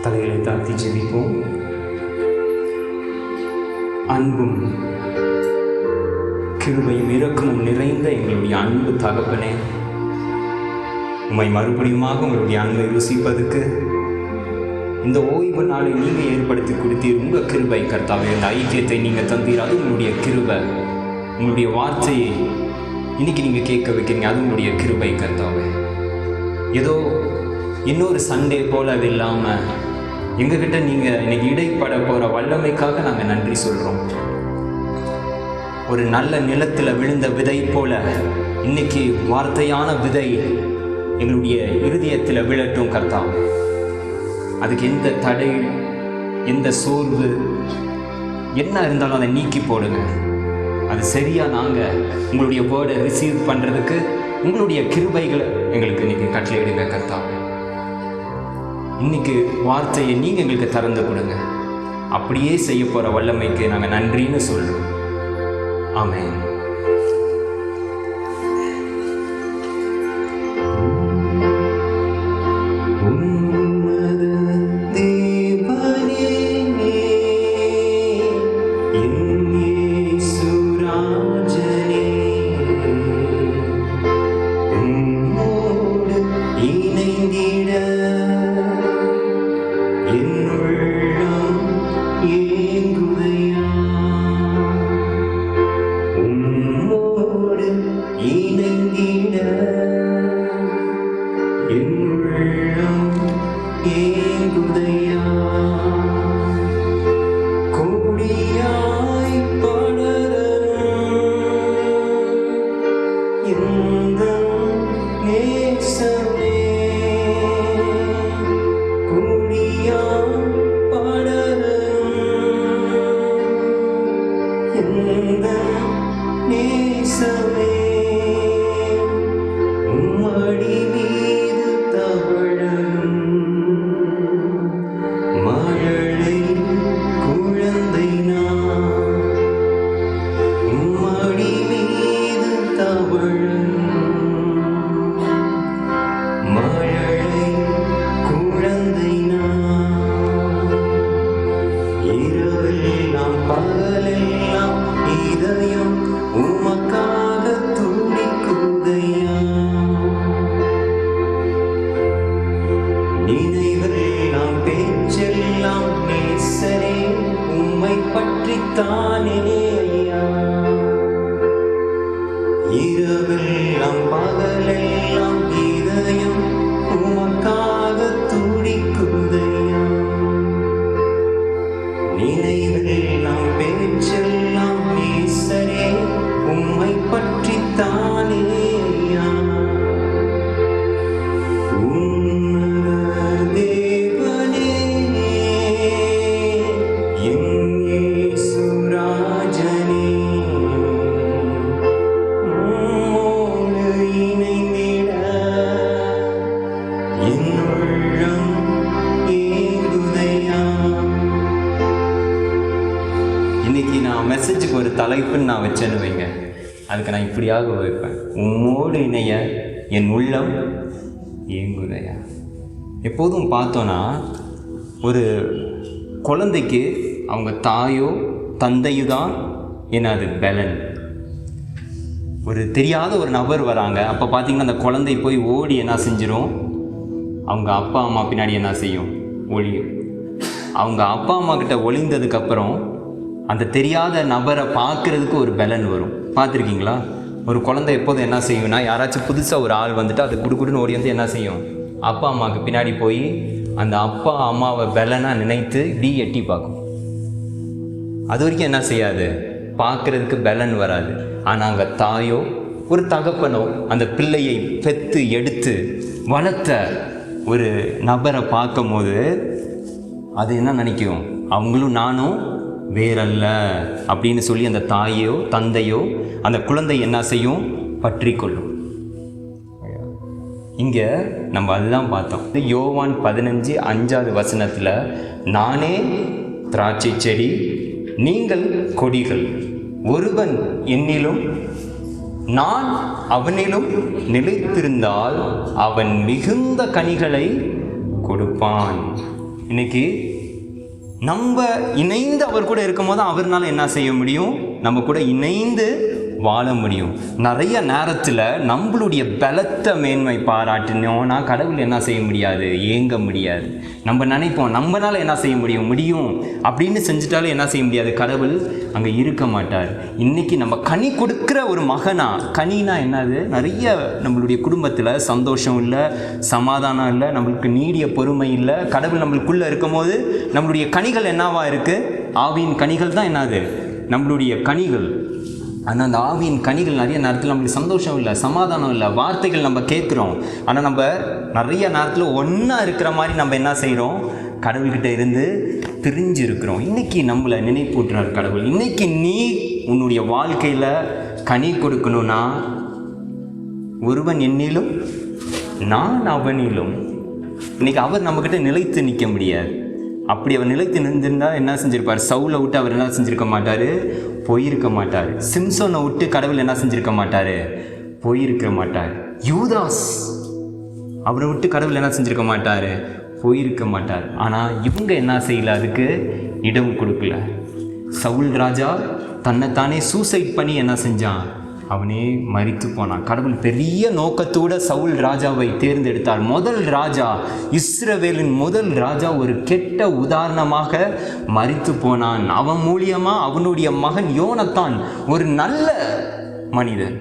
தலைகளை தாழ்த்தி ஜெபிப்போம். அன்பும் கிருபையும் இரக்கமும் நிறைந்த எங்களுடைய அன்பு தகப்பனே, உம்மை மறுபடியுமாக உங்களுடைய அன்பை ருசிப்பதற்கு இந்த ஓய்வு நாளை நீங்கள் ஏற்படுத்தி கொடுத்தீர். உங்கள் கிருபை கர்த்தாவே, இந்த ஐக்கியத்தை நீங்கள் தந்தீர். அது உங்களுடைய கிருபை. உங்களுடைய வார்த்தையை இன்னைக்கு நீங்கள் கேட்க வைக்கிறீங்க. அது உங்களுடைய கிருபை கர்த்தாவே. ஏதோ இன்னொரு சண்டே போல அது இல்லாமல் எங்ககிட்ட நீங்கள் இன்னைக்கு இடைப்பட போகிற வல்லமைக்காக நாங்கள் நன்றி சொல்கிறோம். ஒரு நல்ல நிலத்தில் விழுந்த விதை போல இன்னைக்கு வார்த்தையான விதை எங்களுடைய இருதயத்தில் விழட்டும் கர்த்தாவே. அதுக்கு எந்த தடை, எந்த சோர்வு என்ன இருந்தாலும் அதை நீக்கி போடுங்க. அது சரியாக நாங்கள் உங்களுடைய வேர்டை ரிசீவ் பண்ணுறதுக்கு உங்களுடைய கிருபைகளை எங்களுக்கு இன்னைக்கு கட்டளையிடுங்க கர்த்தாவே. இன்னைக்கு வார்த்தையை நீங்கள் எங்களுக்கு திறந்து கொடுங்க. அப்படியே செய்ய போகிற வல்லமைக்கு நாங்கள் நன்றின்னு சொல்கிறோம். ஆமென். மெசேஜுக்கு ஒரு தலைப்புன்னு நான் வச்சேன்னு வைங்க, அதுக்கு நான் இப்படியாக வைப்பேன்: உம்மோடு இணைய என் உள்ளம் ஏங்குதையா. எப்போதும் பார்த்தோன்னா ஒரு குழந்தைக்கு அவங்க தாயோ தந்தையோ தான் என்னது பலன். ஒரு தெரியாத ஒரு நபர் வராங்க, அப்போ பார்த்தீங்கன்னா அந்த குழந்தை போய் ஓடி என்ன செஞ்சிடும், அவங்க அப்பா அம்மா பின்னாடி என்ன செய்யும், ஒளியும். அவங்க அப்பா அம்மா கிட்ட ஒளிந்ததுக்கப்புறம் அந்த தெரியாத நபரை பார்க்குறதுக்கு ஒரு பலன் வரும். பார்த்துருக்கீங்களா? ஒரு குழந்தை எப்போதும் என்ன செய்யும்னா, யாராச்சும் புதுசாக ஒரு ஆள் வந்துட்டு அது குடுக்குடுன்னு ஓடி வந்து என்ன செய்யும், அப்பா அம்மாவுக்கு பின்னாடி போய் அந்த அப்பா அம்மாவை பலனாக நினைத்து இப்படி எட்டி பார்க்கும். அது வரைக்கும் என்ன செய்யாது, பார்க்குறதுக்கு பலன் வராது. ஆனால் அங்கே தாயோ ஒரு தகப்பனோ அந்த பிள்ளையை பெற்று எடுத்து வளர்த்த ஒரு நபரை பார்க்கும் போது அது என்ன நினைக்கும், அவங்களும் நானும் வேறல்ல அப்படின்னு சொல்லி அந்த தாயோ தந்தையோ அந்த குழந்தை என்ன செய்யும், பற்றி கொள்ளும். இங்கே நம்ம அதுதான் பார்த்தோம். யோவான் 15:5 நானே திராட்சை செடி, நீங்கள் கொடிகள். ஒருவன் என்னிலும் நான் அவனிலும் நிலைத்திருந்தால் அவன் மிகுந்த கனிகளை கொடுப்பான் இன்னைக்கு நம்ம இணைந்து அவர் கூட இருக்கும் போது அவர்னால என்ன செய்ய முடியும்? நம்ம கூட இணைந்து வாழ முடியும். நிறைய நேரத்தில் நம்மளுடைய பலத்த மேன்மை பாராட்டினோன்னா கடவுள் என்ன செய்ய முடியாது? ஏங்க முடியாது. நம்ம நினைப்போம் நம்மளால என்ன செய்ய முடியும் அப்படின்னு செஞ்சுட்டாலும் என்ன செய்ய முடியாது? கடவுள் அங்கே இருக்க மாட்டார். இன்னைக்கு நம்ம கனி கொடுக்குற ஒரு மகனா, கனினா என்னது? நிறைய நம்மளுடைய குடும்பத்தில் சந்தோஷம் இல்லை, சமாதானம் இல்லை, நம்மளுக்கு நீடிய பொறுமை இல்லை. கடவுள் நம்மளுக்குள்ளே இருக்கும் போது நம்மளுடைய கனிகள் என்னவா இருக்குது? ஆவியின் கனிகள் தான் என்னது? நம்மளுடைய கனிகள். ஆனால் அந்த ஆவியின் கனிகள் நிறைய நேரத்தில் நம்மளுக்கு சந்தோஷம் இல்லை, சமாதானம் இல்லை, வார்த்தைகள் நம்ம கேட்குறோம். ஆனால் நம்ம நிறைய நேரத்தில் ஒன்றா இருக்கிற மாதிரி நம்ம என்ன செய்கிறோம்? கடவுள்கிட்ட இருந்து பிரிஞ்சு இருக்கிறோம். இன்றைக்கி நம்மளை நினைப்பூட்டுறார் கடவுள். இன்றைக்கி நீ உன்னுடைய வாழ்க்கையில் கனி கொடுக்கணும்னா, ஒருவன் என்னிலும் நான் அவனிலும். இன்றைக்கி அவர் நம்மக்கிட்ட நிலைத்து நிற்க முடியாது. அப்படி அவர் நிலைத்து நின்றிருந்தால் என்ன செஞ்சிருப்பார்? சவுலை விட்டு அவர் என்ன செஞ்சுருக்க மாட்டார்? போயிருக்க மாட்டார். சிம்சோனை விட்டு கடவுள் என்ன செஞ்சுருக்க மாட்டார்? போயிருக்க மாட்டார். யூதாஸ் அவரை விட்டு கடவுள் என்ன செஞ்சுருக்க மாட்டார்? போயிருக்க மாட்டார். ஆனால் இவங்க என்ன செய்யல? அதுக்கு இடம் கொடுக்கல. சவுல் ராஜா தன்னைத்தானே சூசைட் பண்ணி என்ன செஞ்சான்? அவனே மரித்து போனான். கடவுள் பெரிய நோக்கத்தோடு சவுல் ராஜாவை தேர்ந்தெடுத்தார். முதல் ராஜா, இஸ்ரவேலின் முதல் ராஜா ஒரு கெட்ட உதாரணமாக மரித்து போனான். அவன் மூலியமாக அவனுடைய மகன் யோனத்தான் ஒரு நல்ல மனிதன்.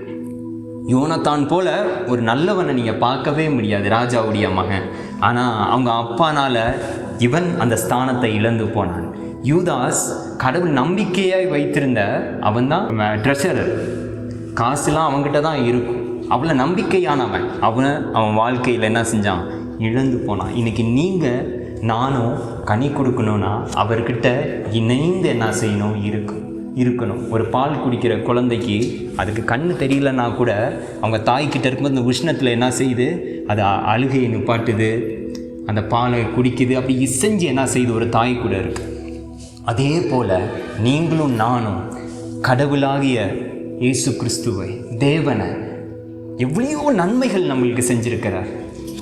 யோனத்தான் போல ஒரு நல்லவனை நீங்கள் பார்க்கவே முடியாது, ராஜாவுடைய மகன். ஆனால் அவங்க அப்பானால இவன் அந்த ஸ்தானத்தை இழந்து போனான். யூதாஸ் கடவுள் நம்பிக்கையாய் வைத்திருந்த அவன் தான் ட்ரெஷரர். காசுலாம் அவங்ககிட்ட தான் இருக்கும். அவ்வளோ நம்பிக்கையானவன். அவன் வாழ்க்கையில் என்ன செஞ்சான்? இழந்து போனான். இன்றைக்கி நீங்கள் நானும் கனி கொடுக்கணுன்னா அவர்கிட்ட இணைந்து என்ன செய்யணும்? இருக்கணும். ஒரு பால் குடிக்கிற குழந்தைக்கு அதுக்கு கண்ணு தெரியலன்னா கூட அவங்க தாய்கிட்ட இருக்கும்போது இந்த உஷ்ணத்தில் என்ன செய்யுது? அது அழுகையை நிப்பாட்டுது, அந்த பாலை குடிக்குது. அப்படி இசைஞ்சு என்ன செய்யுது? ஒரு தாய் கூட இருக்கு. அதே போல் நீங்களும் நானும் கடவுளாகிய இயேசு கிறிஸ்துவை, தேவனை, எவ்வளையோ நன்மைகள் நம்மளுக்கு செஞ்சிருக்கிறார்,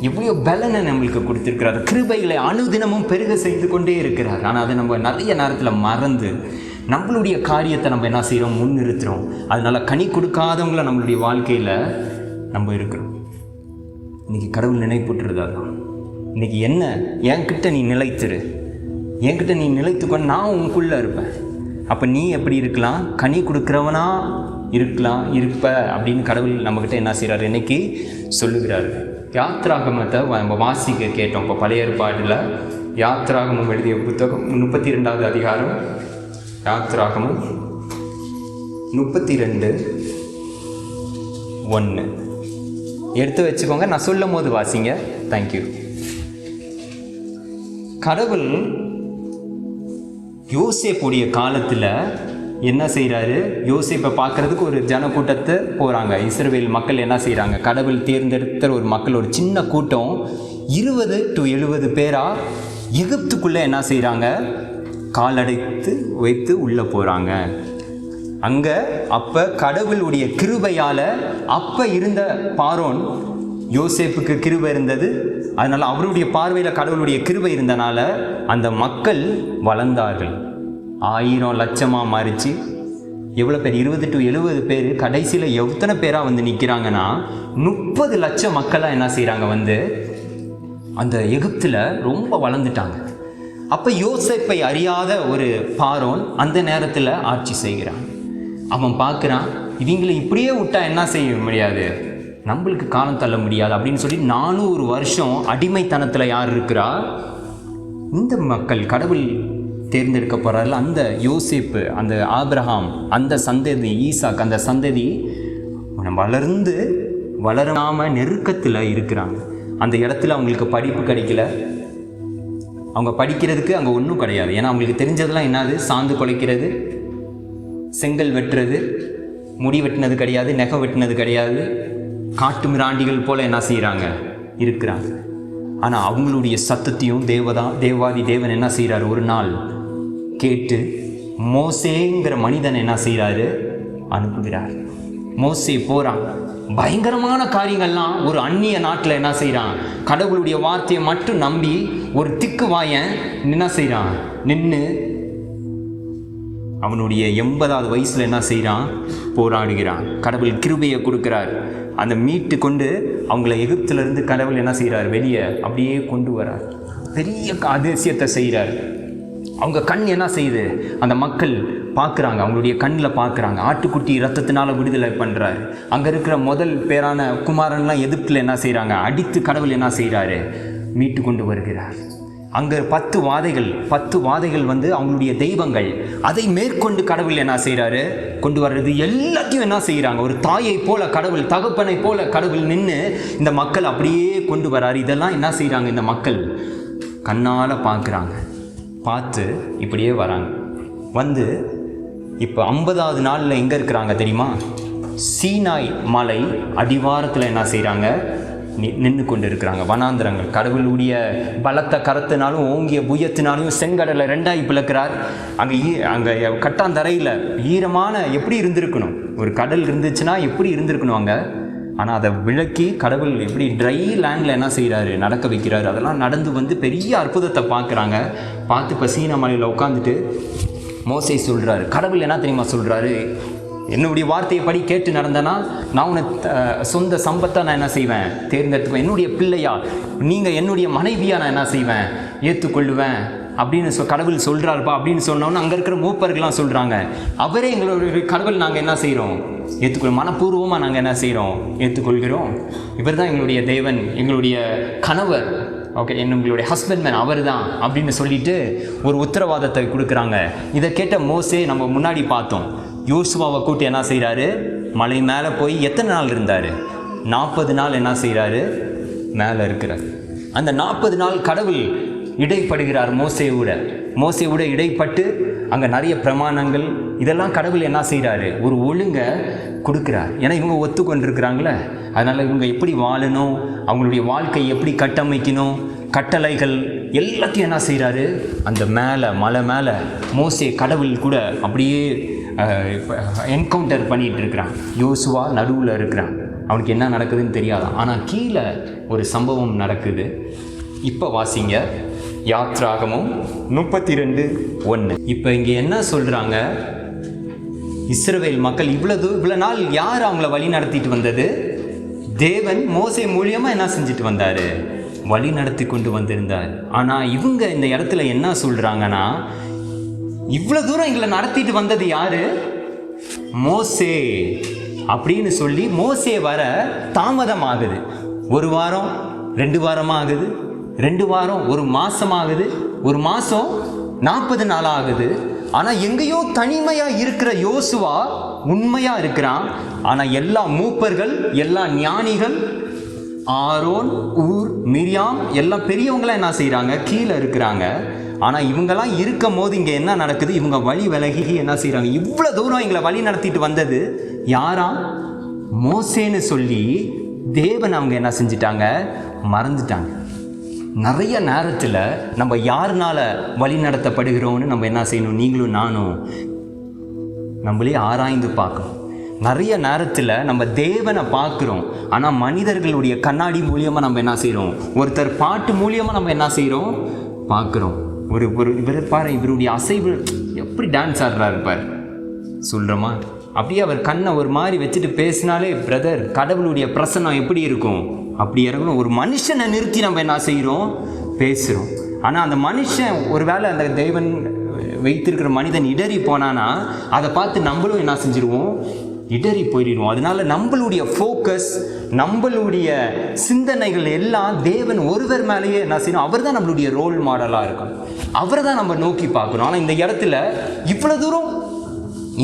எவ்வளையோ பலனை நம்மளுக்கு கொடுத்துருக்கிறார், கிருபைகளை அனுதினமும் பெருக செய்து கொண்டே இருக்கிறார். ஆனால் அதை நம்ம நிறைய நேரத்தில் மறந்து நம்மளுடைய காரியத்தை நம்ம என்ன செய்கிறோம்? முன்னிறுத்துகிறோம். அதனால் கனி கொடுக்காதவங்கள நம்மளுடைய வாழ்க்கையில் நம்ம இருக்கிறோம். இன்றைக்கி கடவுள் நினைப்புட்டுறதா தான். இன்றைக்கி என்ன? என்கிட்ட நீ நிலைத்துரு, என்கிட்ட நீ நிலைத்துக்கொண்டு நான் உனக்குள்ளே இருப்பேன். அப்போ நீ எப்படி இருக்கலாம்? கனி கொடுக்குறவனா இருப்ப அப்படின்னு கடவுள் நம்மக்கிட்ட என்ன செய்கிறார்? இன்னைக்கு சொல்லுகிறார். யாத்ராகமத்தை நம்ம வாசிக்க கேட்டோம். இப்போ பழைய ஏற்பாடில் யாத்ராகமம் எழுதிய புத்தகம் 32வது அதிகாரம், யாத்ராகமம் 32:1 எடுத்து வச்சுக்கோங்க. நான் சொல்லும் போது வாசிங்க. தேங்க்யூ. கடவுள் யோசேப்புடைய காலத்தில் என்ன செய்கிறாரு? யோசேப்பை பார்க்குறதுக்கு ஒரு ஜனக்கூட்டத்தை போகிறாங்க. இஸ்ரவேல் மக்கள் என்ன செய்கிறாங்க? கடவுள் தேர்ந்தெடுத்த ஒரு மக்கள், ஒரு சின்ன கூட்டம் 20 to 70 பேராக எகிப்துக்குள்ளே என்ன செய்கிறாங்க? காலடைத்து வைத்து உள்ளே போகிறாங்க. அங்கே அப்போ கடவுளுடைய கிருபையால் அப்போ இருந்த பார்வோன், யோசேப்புக்கு கிருபை இருந்தது, அதனால் அவருடைய பார்வையில் கடவுளுடைய கிருபை இருந்தனால அந்த மக்கள் வளர்ந்தார்கள். 1000 லட்சமாக மாறிச்சு. எவ்வளோ பேர்? 20 to 70 பேர். கடைசியில் எத்தனை பேராக வந்து நிற்கிறாங்கன்னா 30 லட்சம் மக்களாக என்ன செய்கிறாங்க? வந்து அந்த எகிப்தில் ரொம்ப வளர்ந்துட்டாங்க. அப்போ யோசேப்பை அறியாத ஒரு பார்வோன் அந்த நேரத்தில் ஆட்சி செய்கிறான். அவன் பார்க்குறான், இவங்களை இப்படியே விட்டா என்ன செய்ய முடியாது, நம்மளுக்கு காலம் தள்ள முடியாது அப்படின்னு சொல்லி 400 வருஷம் அடிமைத்தனத்தில் யார் இருக்கிறா? இந்த மக்கள். கடவுள் தேர்ந்தெடுக்க போகிறார்கள். அந்த யோசேப்பு, அந்த ஆபிரகாம், அந்த சந்ததி ஈசாக், அந்த சந்ததி வளராமல் நெருக்கத்தில் இருக்கிறாங்க. அந்த இடத்துல அவங்களுக்கு படிப்பு கிடைக்கல. அவங்க படிக்கிறதுக்கு அங்கே ஒன்றும் கிடையாது. ஏன்னா அவங்களுக்கு தெரிஞ்சதெல்லாம் என்னது? சாந்து குலைக்கிறது, செங்கல் வெட்டுறது, முடி வெட்டினது கிடையாது, நெகை வெட்டினது கிடையாது. காட்டு மிராண்டிகள் போல் என்ன செய்கிறாங்க? இருக்கிறாங்க. ஆனால் அவங்களுடைய சத்தத்தையும் தேவாதி தேவன் என்ன செய்கிறாரு? ஒரு நாள் கேட்டு மோசேங்கிற மனிதன் என்ன செய்கிறாரு? அனுப்புகிறார். மோசே போகிறான். பயங்கரமான காரியங்கள்லாம் ஒரு அந்நிய நாட்டில் என்ன செய்கிறான், கடவுளுடைய வார்த்தையை மட்டும் நம்பி ஒரு திக்கு வாயன் என்ன செய்கிறான், நின்று அவனுடைய 80வது வயசில் என்ன செய்கிறான், போராடுகிறான். கடவுள் கிருபையை கொடுக்குறார். அந்த மீட்டு கொண்டு அவங்கள எகிப்திலிருந்து கடவுள் என்ன செய்கிறார், வெளியே அப்படியே கொண்டு வரார். பெரிய அதிசயத்தை செய்கிறார். அவங்க கண் என்ன செய்யுது, அந்த மக்கள் பார்க்குறாங்க, அவங்களுடைய கண்ணில் பார்க்குறாங்க. ஆட்டுக்குட்டி ரத்தத்தினால விடுதலை பண்ணுறாரு. அங்கே இருக்கிற முதல் பேரான குமாரன்லாம் எதிர்ப்பில் என்ன செய்கிறாங்க, அடித்து கடவுள் என்ன செய்கிறாரு, மீட்டு கொண்டு வருகிறார். அங்கே 10 வாதைகள் வந்து அவங்களுடைய தெய்வங்கள். அதை மேற்கொண்டு கடவுள் என்ன செய்கிறாரு, கொண்டு வர்றது எல்லாத்தையும் என்ன செய்கிறாங்க, ஒரு தாயை போல கடவுள், தகப்பனை போல கடவுள் நின்று இந்த மக்கள் அப்படியே கொண்டு வராரு. இதெல்லாம் என்ன செய்கிறாங்க, இந்த மக்கள் கண்ணால் பார்க்குறாங்க. பார்த்து இப்படியே வராங்க. வந்து இப்போ 50வது நாளில் எங்கே இருக்கிறாங்க தெரியுமா, சீனாய் மலை அடிவாரத்தில் என்ன செய்கிறாங்க, நின்று கொண்டு இருக்கிறாங்க. வனாந்திரங்கள். கடவுளுடைய பலத்த கரத்தினாலும் ஓங்கிய புயத்தினாலும் செங்கடலை 2ஆய் பிளக்கிறார். அங்கே கட்டாந்தரையில் ஈரமான எப்படி இருந்திருக்கணும், ஒரு கடல் இருந்துச்சுன்னா எப்படி இருந்திருக்கணும் அங்கே. ஆனால் அதை விளக்கி கடவுள் எப்படி ட்ரை லேண்டில் என்ன செய்கிறாரு, நடக்க வைக்கிறாரு. அதெல்லாம் நடந்து வந்து பெரிய அற்புதத்தை பார்க்குறாங்க. பார்த்து இப்போ சீனா மலையில் உட்காந்துட்டு மோசே சொல்கிறாரு, கடவுள் என்ன தெரியுமா சொல்கிறாரு, என்னுடைய வார்த்தையை படி கேட்டு நடந்தேன்னா நான் உன்னை சொந்த சம்பத்தாக நான் என்ன செய்வேன், தேர்ந்தெடுத்துக்குவேன். என்னுடைய பிள்ளையா நீங்கள் என்னுடைய மனைவியாக நான் என்ன செய்வேன், ஏற்றுக்கொள்ளுவேன் அப்படின்னு கடவுள் சொல்கிறாருப்பா அப்படின்னு சொன்னோன்னு அங்கே இருக்கிற மூப்பர்கள்லாம் சொல்கிறாங்க, அவரே எங்களுடைய கடவுள் நாங்கள் என்ன செய்கிறோம், ஏற்றுக்கொள் மனப்பூர்வமாக நாங்கள் என்ன செய்கிறோம், ஏற்றுக்கொள்கிறோம். இவர் தான் எங்களுடைய தேவன், எங்களுடைய கணவர், ஓகே, எங்களுடைய ஹஸ்பண்ட்மேன் அவர் தான் அப்படின்னு சொல்லிட்டு ஒரு உத்தரவாதத்தை கொடுக்குறாங்க. இதை கேட்ட மோசே நம்ம முன்னாடி பார்த்தோம், யோசுவாவை கூட்டி என்ன செய்கிறாரு, மலை மேலே போய் எத்தனை நாள் இருந்தார், 40 நாள் என்ன செய்கிறாரு, மேலே இருக்கிறார். அந்த 40 நாள் கடவுள் இடைப்படுகிறார் மோசேவோட இடைப்பட்டு அங்கே நிறைய பிரமாணங்கள் இதெல்லாம் கடவுள் என்ன செய்கிறாரு, ஒரு ஒழுங்கை கொடுக்குறார். ஏன்னா இவங்க ஒத்துக்கொண்டிருக்கிறாங்களே, அதனால் இவங்க எப்படி வாழணும், அவங்களுடைய வாழ்க்கையை எப்படி கட்டமைக்கணும், கட்டளைகள் எல்லாத்தையும் என்ன செய்கிறாரு, அந்த மலை மேலே மோசே கடவுள் கூட அப்படியே என்கவுண்டர் பண்ணிகிட்டு இருக்கிறான். யோசுவா நடுவில் இருக்கிறான், அவனுக்கு என்ன நடக்குதுன்னு தெரியாதான். ஆனால் கீழே ஒரு சம்பவம் நடக்குது. இப்போ வாசிங்க, யாத்ராகமும் 32:1. இப்போ இங்கே என்ன சொல்கிறாங்க, இஸ்ரவேல் மக்கள் இவ்வளோ நாள் யார் அவங்கள வழி நடத்திட்டு வந்தது, தேவன் மோசே மூலியமாக என்ன செஞ்சுட்டு வந்தார், வழி நடத்தி கொண்டு வந்திருந்தார். ஆனால் இவங்க இந்த இடத்துல என்ன சொல்கிறாங்கன்னா, இவ்வளோ தூரம் எங்களை நடத்திட்டு வந்தது யாரு, மோசே அப்படின்னு சொல்லி மோசே வர தாமதம் ஆகுது. 1 வாரம் 2 வாரமாக ஆகுது, 2 வாரம் 1 மாதம் ஆகுது, 1 மாதம் 40 நாள் ஆகுது. ஆனால் எங்கேயோ தனிமையாக இருக்கிற யோசுவா உண்மையாக இருக்கிறான். ஆனால் எல்லா மூப்பர்கள், எல்லா ஞானிகள், ஆரோன், ஊர், மிரியாம் எல்லாம் பெரியவங்களாம் என்ன செய்கிறாங்க, கீழே இருக்கிறாங்க. ஆனால் இவங்கெல்லாம் இருக்கும் போது இங்கே என்ன நடக்குது, இவங்க வழி விலகி என்ன செய்கிறாங்க, இவ்வளோ தூரம் எங்களை வழி நடத்திட்டு வந்தது யாரா, மோசேன்னு சொல்லி தேவன் அவங்க என்ன செஞ்சிட்டாங்க, மறந்துட்டாங்க. நிறைய நேரத்தில் நம்ம யாருனால வழி நடத்தப்படுகிறோம்னு நம்ம என்ன செய்யணும், நீங்களும் நானும் நம்மளே ஆராய்ந்து பார்க்கணும். நிறைய நேரத்தில் நம்ம தேவனை பார்க்குறோம், ஆனால் மனிதர்களுடைய கண்ணாடி மூலியமாக நம்ம என்ன செய்கிறோம், ஒருத்தர் பாட்டு மூலியமாக நம்ம என்ன செய்கிறோம், பார்க்குறோம். இவர் பாரு, இவருடைய அசைவு எப்படி டான்ஸ் ஆடுறாரு இருப்பார் சொல்கிறோமா, அப்படியே அவர் கண்ணை ஒரு மாதிரி வச்சுட்டு பேசினாலே பிரதர் கடவுளுடைய பிரசன்னம் எப்படி இருக்கும் அப்படி இறங்கணும். ஒரு மனுஷனை நிறுத்தி நம்ம என்ன செய்கிறோம், பேசுகிறோம். ஆனால் அந்த மனுஷன் ஒரு வேளை அந்த தெய்வன் வைத்திருக்கிற மனிதன் இடறி போனானா அதை பார்த்து நம்மளும் என்ன செஞ்சிருவோம், இடறி போயிடுவோம். அதனால நம்மளுடைய ஃபோக்கஸ், நம்மளுடைய சிந்தனைகள் எல்லாம் தேவன் ஒருவர் மேலேயே என்ன செய்யணும், அவர் தான் நம்மளுடைய ரோல் மாடலாக இருக்கணும், அவரை தான் நம்ம நோக்கி பார்க்கணும். ஆனால் இந்த இடத்துல இவ்வளோ தூரம்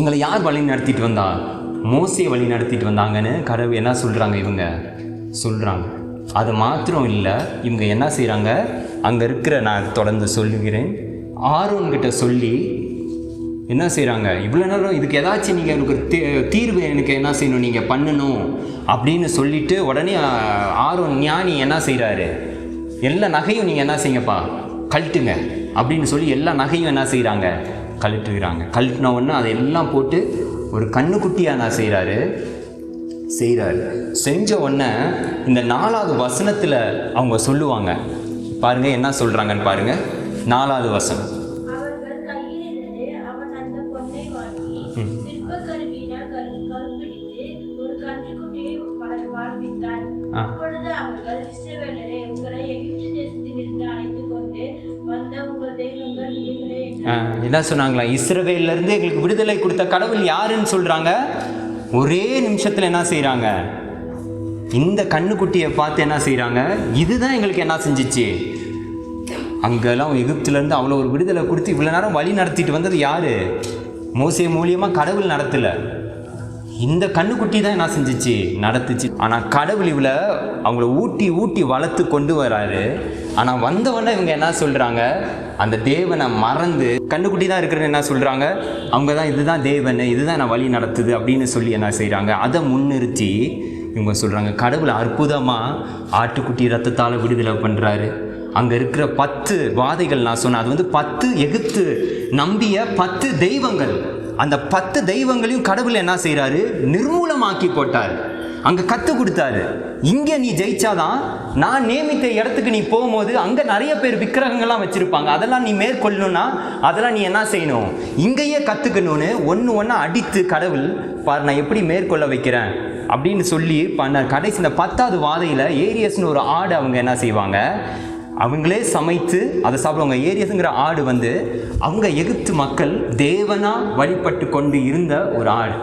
எங்களை யார் வழி நடத்திட்டு வந்தா, மோசே வழி நடத்திட்டு வந்தாங்கன்னு கடவுள் என்ன சொல்கிறாங்க, இவங்க சொல்கிறாங்க. அது மாத்திரம் இல்லை, இவங்க என்ன செய்கிறாங்க, அங்கே இருக்கிற, நான் தொடர்ந்து சொல்லுகிறேன், ஆரோன்கிட்ட சொல்லி என்ன செய்கிறாங்க, இவ்வளோ நேரம் இதுக்கு ஏதாச்சும் நீங்கள் எனக்கு தீர்வு எனக்கு என்ன செய்யணும், நீங்கள் பண்ணணும் அப்படின்னு சொல்லிவிட்டு உடனே ஆரோன் ஞானி என்ன செய்கிறாரு, எல்லா நகையும் நீங்கள் என்ன செய்யுங்கப்பா கழட்டுங்க அப்படின்னு சொல்லி எல்லா நகையும் என்ன செய்கிறாங்க, கழட்டுகிறாங்க. கழட்டின உடனே அதையெல்லாம் போட்டு ஒரு கண்ணுக்குட்டியாக என்ன செய்கிறாரு, செய்கிறாரு. செஞ்ச உடனே இந்த 4வது வசனத்தில் அவங்க சொல்லுவாங்க பாருங்க, என்ன சொல்றாங்கன்னு பாருங்க. 4வது வசனம். என்ன சொன்னாங்களா? இஸ்ரவேல்ல இருந்து எங்களுக்கு விடுதலை கொடுத்த கடவுள் யாருன்னு சொல்றாங்க. ஒரே நிமிஷத்துல என்ன செய்யறாங்க? இந்த கண்ணுக்குட்டியை பார்த்து என்ன செய்யறாங்க? இதுதான் எங்களுக்கு என்ன செஞ்சிச்சு. அங்கெல்லாம் எகிப்துல இருந்து அவ்வளோ ஒரு விடுதலை கொடுத்து இவ்வளோ நேரம் வழி நடத்திட்டு வந்தது யாரு? மோசே மூலியமா கடவுள் நடத்தல, இந்த கண்ணுக்குட்டி தான் என்ன செஞ்சிச்சு, நடத்துச்சு. ஆனால் கடவுள் இவ்வளோ அவங்கள ஊட்டி ஊட்டி வளர்த்து கொண்டு வராரு. ஆனால் வந்தவொடனே இவங்க என்ன சொல்கிறாங்க? அந்த தேவனை மறந்து கண்ணுக்குட்டி தான் இருக்கிறன்னு என்ன சொல்கிறாங்க? அவங்க தான் இதுதான் தேவன், இதுதான் நான் வழி நடத்துது அப்படின்னு சொல்லி என்ன செய்கிறாங்க? அதை முன்னிறுத்தி இவங்க சொல்கிறாங்க கடவுள் அற்புதமாக ஆட்டுக்குட்டி ரத்தத்தால் விடுதலை பண்ணுறாரு. அங்கே இருக்கிற 10 வாதைகள் நான் சொன்னேன், அது வந்து 10 எகிப்து நம்பிய 10 தெய்வங்கள். அந்த 10 தெய்வங்களையும் கடவுள் என்ன செய்கிறாரு? நிர்மூலமாக்கி போட்டார். அங்கே கற்றுக் கொடுத்தாரு, இங்கே நீ ஜெயிச்சாதான் நான் நியமித்த இடத்துக்கு நீ போகும்போது அங்கே நிறைய பேர் விக்கிரகங்கள்லாம் வச்சுருப்பாங்க, அதெல்லாம் நீ மேற்கொள்ளணும்னா அதெல்லாம் நீ என்ன செய்யணும், இங்கேயே கற்றுக்கணும்னு ஒன்று அடித்து கடவுள் பாரு நான் எப்படி மேற்கொள்ள வைக்கிறேன் அப்படின்னு சொல்லி பண்ண. கடைசி இந்த 10வது வாதையில் ஏரியஸ்னு ஒரு ஆடு அவங்க என்ன செய்வாங்க, அவங்களே சமைத்து அதை சாப்பிடுவாங்க. ஏரியஸுங்கிற ஆடு வந்து அவங்க எகிப்து மக்கள் தேவனா வழிபட்டு கொண்டு இருந்த ஒரு ஆடு.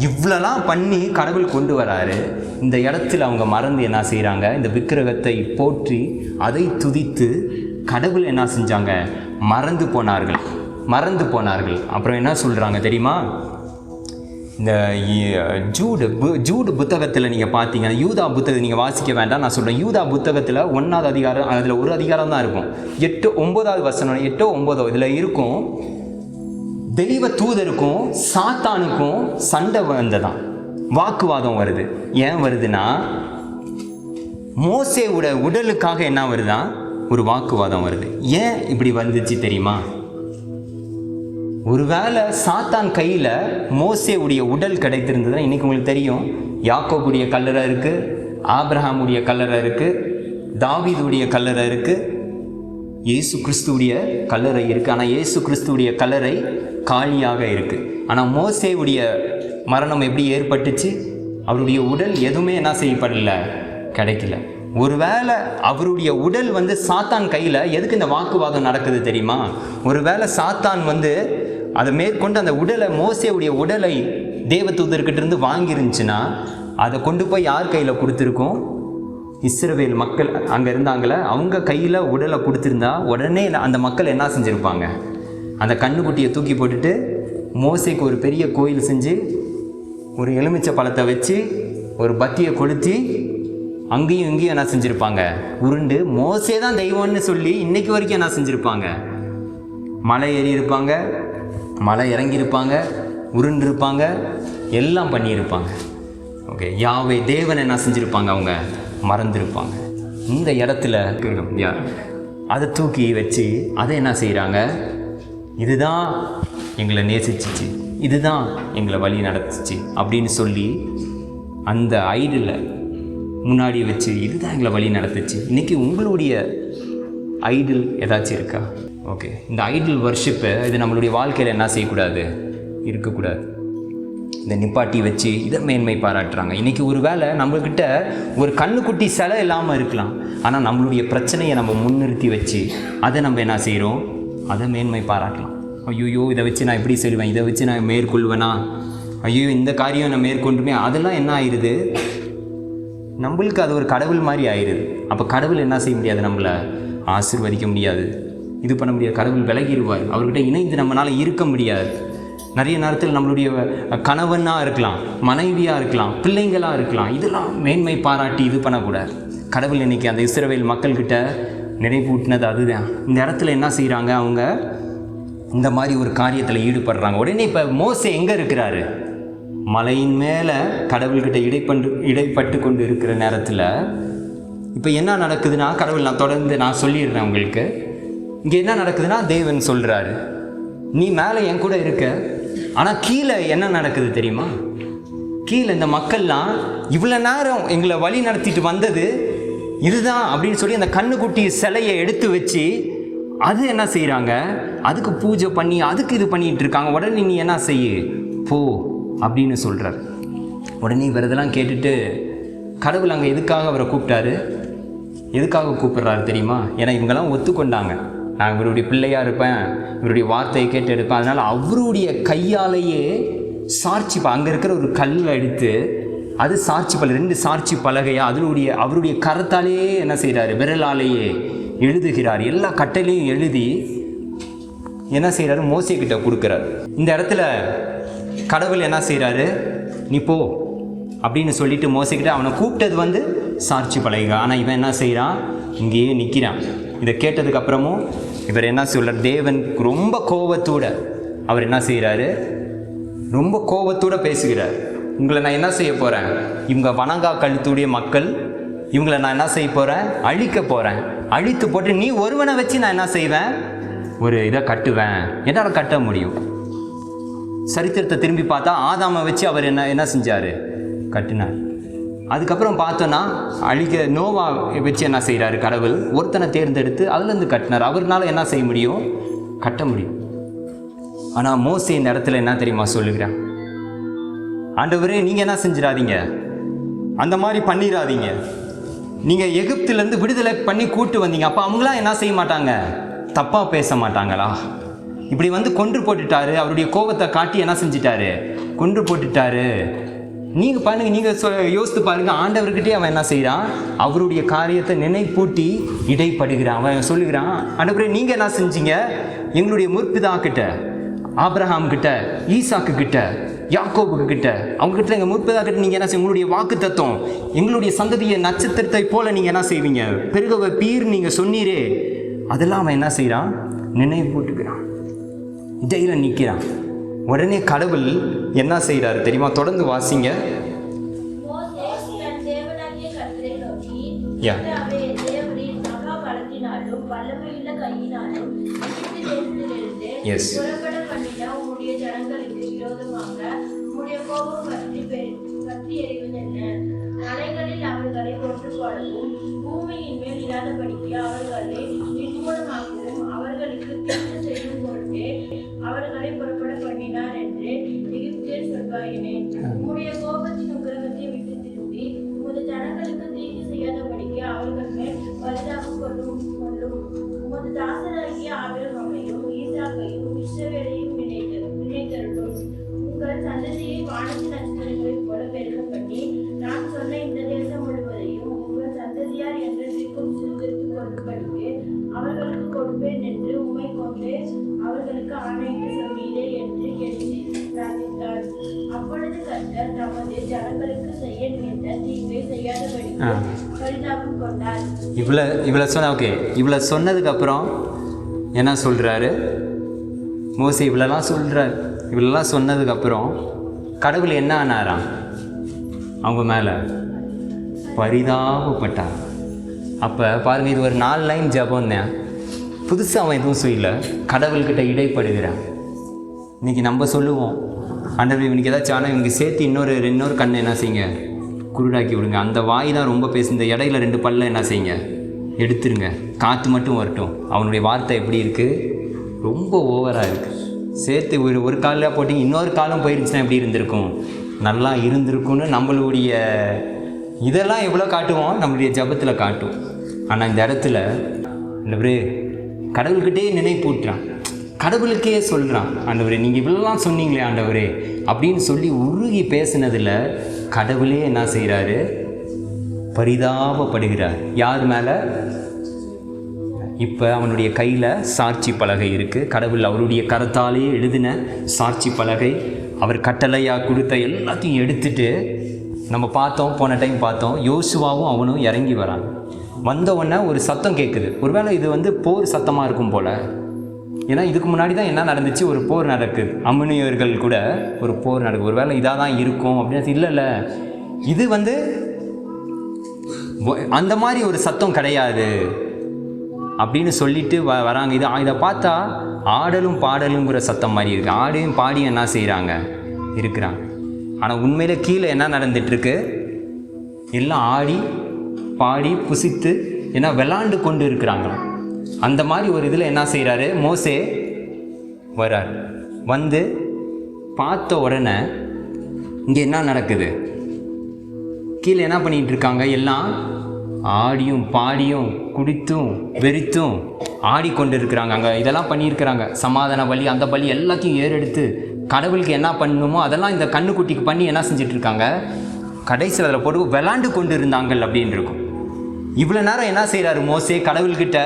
இவ்வளோலாம் பண்ணி கடவுள் கொண்டு வராரு. இந்த இடத்துல அவங்க மறந்து என்ன செய்கிறாங்க? இந்த விக்கிரகத்தை போற்றி அதை துதித்து கடவுள் என்ன செஞ்சாங்க? மறந்து போனார்கள். அப்புறம் என்ன சொல்கிறாங்க தெரியுமா? இந்த ஜூடு புத்தகத்தில் நீங்கள் பார்த்தீங்க, யூதா புத்தகத்தை நீங்கள் வாசிக்க வேண்டாம், நான் சொல்கிறேன். யூதா புத்தகத்தில் 1வது அதிகாரம், அதில் ஒரு அதிகாரம் தான் இருக்கும், 8-9வது வசனம், 8-9 இதில் இருக்கும். தெய்வ தூதருக்கும் சாத்தானுக்கும் சண்டை வந்ததான், வாக்குவாதம் வருது. ஏன் வருதுன்னா மோசேவோட உடலுக்காக என்ன வருதான்? ஒரு வாக்குவாதம் வருது. ஏன் இப்படி வந்துச்சு தெரியுமா? ஒருவேளை சாத்தான் கையில் மோசேவுடைய உடல் கிடைத்திருந்ததுன்னா இன்றைக்கி உங்களுக்கு தெரியும், யாக்கோபுடைய கல்லறை இருக்குது, ஆபிரகாமுடைய கல்லறை இருக்குது, தாவீதுடைய கல்லறை இருக்குது, இயேசு கிறிஸ்துவுடைய கல்லறை இருக்குது. ஆனால் இயேசு கிறிஸ்துவுடைய கல்லறை காலியாக இருக்குது. ஆனால் மோசேவுடைய மரணம் எப்படி ஏற்பட்டுச்சு? அவருடைய உடல் எதுவுமே என்ன செய்யப்படல, கிடைக்கல. ஒருவேளை அவருடைய உடல் வந்து சாத்தான் கையில், எதுக்கு இந்த வாக்குவாதம் நடக்குது தெரியுமா? ஒருவேளை சாத்தான் வந்து அதை மேற்கொண்டு அந்த உடலை, மோசேவுடைய உடலை தேவதூதர்கிட்ட இருந்து வாங்கிருந்துச்சுன்னா அதை கொண்டு போய் யார் கையில் கொடுத்துருக்கோம்? இஸ்ரவேல் மக்கள் அங்கே இருந்தாங்களே, அவங்க கையில் உடலை கொடுத்துருந்தா உடனே அந்த மக்கள் என்ன செஞ்சுருப்பாங்க? அந்த கண்ணுக்குட்டியை தூக்கி போட்டுட்டு மோசேக்கு ஒரு பெரிய கோயில் செஞ்சு ஒரு எலுமிச்சை பழத்தை வச்சு ஒரு பத்தியை கொளுத்தி அங்கேயும் இங்கேயும் என்ன செஞ்சுருப்பாங்க? உருண்டு மோசே தான் தெய்வம்னு சொல்லி இன்னைக்கு வரைக்கும் என்ன செஞ்சுருப்பாங்க? மலை ஏறி இருப்பாங்க, மலை இறங்கியிருப்பாங்க, உருண்டிருப்பாங்க, எல்லாம் பண்ணியிருப்பாங்க. ஓகே, யாவே தேவன் என்ன செஞ்சுருப்பாங்க? அவங்க மறந்துருப்பாங்க. இந்த இடத்துல அதை தூக்கி வச்சு அதை என்ன செய்கிறாங்க? இதுதான் எங்களை நேசிச்சிச்சு, இதுதான் எங்களை வழி நடத்துச்சு அப்படின்னு சொல்லி அந்த ஐடில் முன்னாடி வச்சு இதுதான் எங்களை வழி நடத்துச்சு. இன்றைக்கி உங்களுடைய ஐடில் ஏதாச்சும் இருக்கா? ஓகே, இந்த ஐடில் வர்ஷிப்பை இது நம்மளுடைய வாழ்க்கையில் என்ன செய்யக்கூடாது? இருக்கக்கூடாது. இந்த நிப்பாட்டி வச்சு இதை மேன்மை பாராட்டுறாங்க. இன்றைக்கி ஒரு வேளை நம்மக்கிட்ட ஒரு கண்ணுக்குட்டி சிலை இல்லாமல் இருக்கலாம், ஆனால் நம்மளுடைய பிரச்சனையை நம்ம முன்னிறுத்தி வச்சு அதை நம்ம என்ன செய்கிறோம்? அதை மேன்மை பாராட்டலாம். ஐயோ இதை வச்சு நான் எப்படி செய்வேன், இதை வச்சு நான் மேற்கொள்வேனா, ஐயோ இந்த காரியம் நான் மேற்கொண்டுமே, அதெல்லாம் என்ன ஆயிடுது? நம்மளுக்கு அது ஒரு கடவுள் மாதிரி ஆயிடுது. அப்போ கடவுள் என்ன செய்ய முடியாது? நம்மளை ஆசீர்வதிக்க முடியாது, இது பண்ண முடியாது. கடவுள் விலகிடுவார், அவர்கிட்ட இணைந்து நம்மளால் இருக்க முடியாது. நிறைய நேரத்தில் நம்மளுடைய கணவனாக இருக்கலாம், மனைவியாக இருக்கலாம், பிள்ளைங்களாக இருக்கலாம், இதெல்லாம் மேன்மை பாராட்டி இது பண்ணக்கூடாது. கடவுள் இன்றைக்கி அந்த இஸ்ரவேல் மக்கள்கிட்ட நினைவூட்டினது அதுதான். இந்த இடத்துல என்ன செய்கிறாங்க? அவங்க இந்த மாதிரி ஒரு காரியத்தில் ஈடுபடுறாங்க. உடனே இப்போ மோசே எங்கே இருக்கிறாரு? மலையின் மேலே கடவுள்கிட்ட இடைப்பட்டு கொண்டு இருக்கிற நேரத்தில் இப்போ என்ன நடக்குதுன்னா, கடவுள் நான் தொடர்ந்து நான் சொல்லிடுறேன் உங்களுக்கு. இங்கே என்ன நடக்குதுன்னா, தேவன் சொல்கிறாரு நீ மேலே என் கூட இருக்க, ஆனால் கீழே என்ன நடக்குது தெரியுமா? கீழே இந்த மக்கள்லாம் இவ்வளோ நேரம் எங்களை வழி நடத்திட்டு வந்தது இதுதான் அப்படின்னு சொல்லி அந்த கண்ணுக்குட்டி சிலையை எடுத்து வச்சு அது என்ன செய்கிறாங்க, அதுக்கு பூஜை பண்ணி அதுக்கு இது பண்ணிகிட்டு இருக்காங்க. உடனே நீ என்ன செய்ய போ அப்படின்னு சொல்கிறார். உடனே இவர் இதெல்லாம் கேட்டுட்டு கடவுள் அங்கே எதுக்காக அவரை கூப்பிட்டாரு, எதுக்காக கூப்பிட்றாரு தெரியுமா? ஏன்னா இவங்கெல்லாம் ஒத்துக்கொண்டாங்க, நான் இவருடைய பிள்ளையாக இருப்பேன், இவருடைய வார்த்தையை கேட்டு எடுப்பேன். அதனால் அவருடைய கையாலேயே சாட்சி அங்கே இருக்கிற ஒரு கல்லை எடுத்து அது சாட்சி பலகை, 2 சாட்சி பலகையாக அவருடைய கரத்தாலேயே என்ன செய்கிறாரு, விரலாலேயே எழுதுகிறார். எல்லா கட்டளையும் எழுதி என்ன செய்கிறாரு, மோசே கிட்ட கொடுக்குறார். இந்த இடத்துல கடவுள் என்ன செய்கிறாரு, நீ போ அப்படின்னு சொல்லிட்டு மோசைக்கிட்ட அவனை கூப்பிட்டது சாட்சி பலகை. ஆனால் இவன் என்ன செய்கிறான், இங்கேயே நிற்கிறான். இதை கேட்டதுக்கப்புறமும் இவர் என்ன சொல்கிறார், தேவன் ரொம்ப கோபத்தோட அவர் என்ன செய்கிறாரு, ரொம்ப கோபத்தோடு பேசுகிறார். உங்களை நான் என்ன செய்ய போகிறேன், இவங்க வணங்கா கழுத்துடைய மக்கள், இவங்களை நான் என்ன செய்ய போகிறேன், அழிக்க போகிறேன். அழித்து போட்டு நீ ஒருவனை வச்சு நான் என்ன செய்வேன், ஒரு இதை கட்டுவேன். என்னால் கட்ட முடியும். சரித்திரத்தை திரும்பி பார்த்தா ஆதாமை வச்சு அவர் என்ன செஞ்சார், கட்டினார். அதுக்கப்புறம் பார்த்தோன்னா நோவா வச்சு என்ன செய்கிறாரு, கடவுள் ஒருத்தனை தேர்ந்தெடுத்து அதுலேருந்து கட்டினார். அவர்னால என்ன செய்ய முடியும், கட்ட முடியும். ஆனால் மோசே இந்த இடத்துல என்ன தெரியுமா சொல்லுகிறான், ஆண்டவரே நீங்கள் என்ன செஞ்சிடாதீங்க, அந்த மாதிரி பண்ணிடாதீங்க. நீங்கள் எகிப்திலேருந்து விடுதலை பண்ணி கூட்டு வந்தீங்க, அப்போ அவங்களாம் என்ன செய்ய மாட்டாங்க, தப்பாக பேச மாட்டாங்களா? இப்படி கொன்று போட்டுட்டாரு, அவருடைய கோபத்தை காட்டி என்ன செஞ்சிட்டாரு, கொன்று போட்டுட்டாரு. நீங்கள் பாருங்கள், நீங்கள் யோசித்து பாருங்கள், ஆண்டவர்கிட்டே அவன் என்ன செய்கிறான், அவருடைய காரியத்தை நினைப்பூட்டி இடைப்படுகிறான். அவன் சொல்லுகிறான், ஆண்டவரே நீங்கள் என்ன செஞ்சீங்க, எங்களுடைய முற்பிதா கிட்ட, ஆபிரகாம் கிட்ட, ஈசாக்கு கிட்ட, யாக்கோபுக்கு கிட்ட, அவங்ககிட்ட எங்கள் முற்பதா கிட்ட நீங்கள் என்ன செய்ய, உங்களுடைய வாக்கு தத்துவம் எங்களுடைய சந்ததியை நட்சத்திரத்தை போல நீங்கள் என்ன செய்வீங்க, பெருகவ பீர் நீங்கள் சொன்னீரே, அதெல்லாம் அவன் என்ன செய்கிறான், நினைவு போட்டுக்கிறான், இடையில நிற்கிறான். உடனே கடவுள் என்ன செய்கிறாரு தெரியுமா, தொடர்ந்து வாசிங்க. எஸ், மலைகளில் அவர்களை கொண்டு போடவும் பூமியின் மேல் இல்லாதபடிக்கு அவர்களை நிர்மூலமாகவும் அவர்களுக்கு தீங்கு செய்யும் பொருட்டு அவர்களை புறப்பட பண்ணினார் என்று எகிப்தியர் சொல்வாயினேன். உம்முடைய கோபத்தின் உக்கிரகத்தை விட்டு திரும்பி உமது ஜனங்களுக்கு தீங்கு செய்யாதபடிக்கு அவர்கள் மேல் பரிதாபம் கொள்ளும். உமது தாசராகிய ஆபிரகாமையும் ஈசாக்கையும் இஸ்ரவேலையும் நினைத்தருளும். உங்கள் சந்ததியை வானத்து நட்சத்திரங்களைப் போல பெருக பண்ணி நான் சொன்ன இந்த தேசம் முழுவதையும் உங்கள் சந்ததியார் என்றைக்கும் சுதந்திரித்துக் கொள்ளும்படிக்கு அவர்களுக்கு கொடுப்பேன் என்று உம்மை கொண்டு அவர்களுக்கு ஆணையிட்டு சொன்னீரே என்று கேட்டு பிரார்த்தித்தார். அப்பொழுது கர்த்தர் தமது ஜனங்களுக்கு செய்ய நினைத்த தீங்கை செய்யாதபடிக்கு பரிதாபம் கொண்டார். இவ்வளோ சொன்னதுக்கு அப்புறம் என்ன சொல்றாரு மோசே, இவ்வளோலாம் சொல்றாரு. இவ்வளோலாம் சொன்னதுக்கப்புறம் கடவுள் என்ன ஆனாராம், அவங்க மேலே பரிதாபப்பட்டார். அப்போ பாருங்கள், இது ஒரு 4 லைன் ஜபம் தான். புதுசாக அவன் எதுவும் சொல்லல, கடவுள்கிட்ட இடைப்படுகிறான். இன்றைக்கி நம்ம சொல்லுவோம், ஆண்டவர் இவனுக்கு ஏதாச்சும் ஆனால் இவனுக்கு சேர்த்து இன்னொரு கண்ணை என்ன செய்யுங்க, குருடாக்கி விடுங்க. அந்த வாய் தான் ரொம்ப பேசு, இந்த இடையில 2 பல்ல என்ன செய்யுங்க, எடுத்துருங்க, காற்று மட்டும் வரட்டும். அவனுடைய வார்த்தை எப்படி இருக்குது, ரொம்ப ஓவராக இருக்குது. சேர்த்து ஒரு காலில் போட்டு இன்னொரு காலம் போயிருந்துச்சுன்னா எப்படி இருந்திருக்கும், நல்லா இருந்திருக்கும்னு நம்மளுடைய இதெல்லாம் எவ்வளோ காட்டுவோம், நம்மளுடைய ஜபத்தில் காட்டும். ஆனால் இந்த இடத்துல ஆண்டவரே கடவுள்கிட்டே நினைப்பூட்டுறான், கடவுளுக்கே சொல்கிறான், ஆண்டவரே நீங்கள் இவ்வளோலாம் சொன்னீங்களே ஆண்டவரே அப்படின்னு சொல்லி உருகி பேசினதில் கடவுளே என்ன செய்கிறாரு, பரிதாபப்படுகிறார். யார் மேலே? இப்போ அவனுடைய கையில் சாட்சி பலகை இருக்குது. கடவுள் அவருடைய கரத்தாலேயே எழுதின சாட்சி பலகை, அவர் கட்டளையாக கொடுத்த எல்லாத்தையும் எடுத்துட்டு நம்ம பார்த்தோம், போன டைம் பார்த்தோம், யோசுவாவும் அவனும் இறங்கி வரான். வந்த உடனே ஒரு சத்தம் கேட்குது. ஒருவேளை இது போர் சத்தமாக இருக்கும் போல். ஏன்னா இதுக்கு முன்னாடி தான் என்ன நடந்துச்சு, ஒரு போர் நடக்குது, அம்மனியர்கள் கூட ஒரு போர் நடக்குது. ஒருவேளை இதாக தான் இருக்கும் அப்படின்னு. இல்லை, இது அந்த மாதிரி ஒரு சத்தம் கிடையாது அப்படின்னு சொல்லிட்டு வராங்க. இதை பார்த்தா ஆடலும் பாடலுங்கிற சத்தம் மாதிரி இருக்குது. ஆடையும் பாடியும் என்ன செய்கிறாங்க, இருக்கிறாங்க. ஆனால் உண்மையிலே கீழே என்ன நடந்துட்டுருக்கு? எல்லாம் ஆடி பாடி புசித்து ஏன்னா விளாண்டு கொண்டு இருக்கிறாங்களாம். அந்த மாதிரி ஒரு இதில் என்ன செய்கிறாரு? மோசே வரார். வந்து பார்த்த உடனே இங்கே என்ன நடக்குது? கீழே என்ன பண்ணிகிட்டு இருக்காங்க? எல்லாம் ஆடியும் பாடியும் குடித்தும் வெறித்தும் ஆடிக்கொண்டு இருக்கிறாங்க. அங்கே இதெல்லாம் பண்ணியிருக்கிறாங்க. சமாதான பலி, அந்த பலி எல்லாத்தையும் ஏறெடுத்து கடவுளுக்கு என்ன பண்ணணுமோ அதெல்லாம் இந்த கண்ணுக்குட்டிக்கு பண்ணி என்ன செஞ்சிட்ருக்காங்க? கடைசியில் அதில் போட்டு விளாண்டு கொண்டு இருந்தாங்கள் அப்படின்னு இருக்கும். இவ்வளோ நேரம் என்ன செய்கிறாரு மோசே? கடவுள்கிட்ட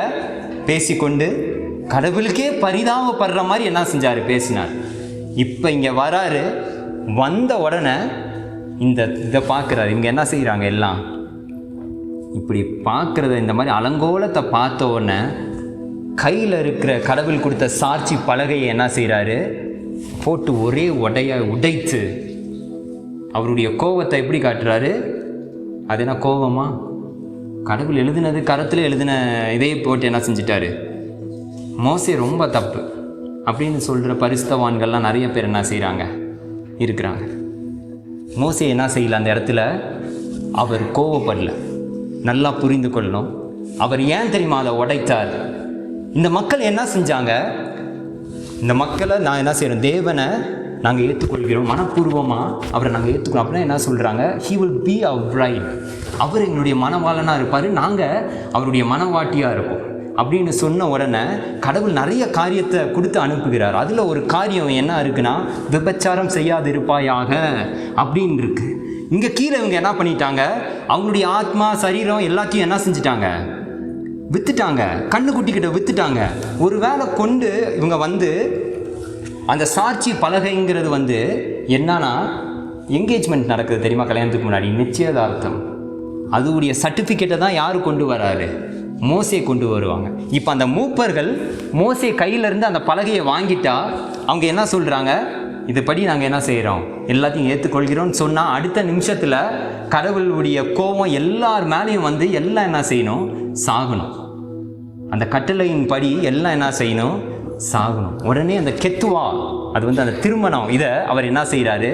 பேசிக்கொண்டு கடவுளுக்கே பரிதாபப்படுற மாதிரி என்ன செஞ்சார்? பேசினார். இப்போ இங்கே வராரு. வந்த உடனே இதை பார்க்குறாரு. இவங்க என்ன செய்கிறாங்க? எல்லாம் இப்படி பார்க்குறத, இந்த மாதிரி அலங்கோலத்தை பார்த்த உடனே கையில் இருக்கிற கடவுள் கொடுத்த சாட்சி பலகையை என்ன செய்கிறாரு? போட்டு ஒரே உடைத்து அவருடைய கோபத்தை எப்படி காட்டுறாரு? அது என்ன கோபமா? கடவுள் எழுதினது, கரத்தில் எழுதின இதையே போட்டு என்ன செஞ்சிட்டாரு? மோசே ரொம்ப தப்பு அப்படின்னு சொல்கிற பரிசுத்தவான்கள்லாம் நிறைய பேர் என்ன செய்கிறாங்க? இருக்கிறாங்க. மோசே என்ன செய்யல? அந்த இடத்துல அவர் கோவப்படல. நல்லா புரிந்து கொள்ளணும். அவர் ஏன் தெரியுமா அதை உடைத்தார்? இந்த மக்கள் என்ன செஞ்சாங்க? இந்த மக்களை நான் என்ன செய்கிறோம்? தேவனை நாங்கள் ஏற்றுக்கொள்கிறோம், மனப்பூர்வமாக அவரை நாங்கள் ஏற்றுக்கிறோம் அப்படின்னா என்ன சொல்கிறாங்க? He will be our bride. அவர் எங்களுடைய மனவாளனாக இருப்பார், நாங்கள் அவருடைய மனவாட்டியாக இருப்போம் அப்படின்னு சொன்ன உடனே கடவுள் நிறைய காரியத்தை கொடுத்து அனுப்புகிறார். அதில் ஒரு காரியம் என்ன இருக்குன்னா, விபச்சாரம் செய்யாதிருப்பாயாக அப்படின்னு இருக்கு. இங்கே கீழே இவங்க என்ன பண்ணிட்டாங்க? அவங்களுடைய ஆத்மா சரீரம் எல்லாத்தையும் என்ன செஞ்சிட்டாங்க? வித்துட்டாங்க. கண்ணுக்குட்டிக்கிட்ட வித்துட்டாங்க. ஒரு வேளை கொண்டு இவங்க வந்து அந்த சாட்சி பலகைங்கிறது வந்து என்னன்னா, என்கேஜ்மெண்ட் நடக்குது தெரியுமா? கல்யாணத்துக்கு முன்னாடி நிச்சயதார்த்தம். அதுடைய சர்டிஃபிகேட்டை தான் யார் கொண்டு வராரு? மோசே கொண்டு வருவாங்க. இப்போ அந்த மூப்பர்கள் மோசே கையிலேருந்து அந்த பலகையை வாங்கிட்டா அவங்க என்ன சொல்கிறாங்க? இதுபடி நாங்கள் என்ன செய்கிறோம்? எல்லாத்தையும் ஏற்றுக்கொள்கிறோம்னு சொன்னால் அடுத்த நிமிஷத்தில் கடவுளுடைய கோபம் எல்லார் மேலேயும் வந்து எல்லாம் என்ன செய்யணும்? சாகணும். அந்த கட்டளையின் படி எல்லாம் என்ன செய்யணும்? சாகணும். உடனே அந்த கெத்துவா, அது வந்து அந்த திருமணம், இதை அவர் என்ன செய்கிறாரு?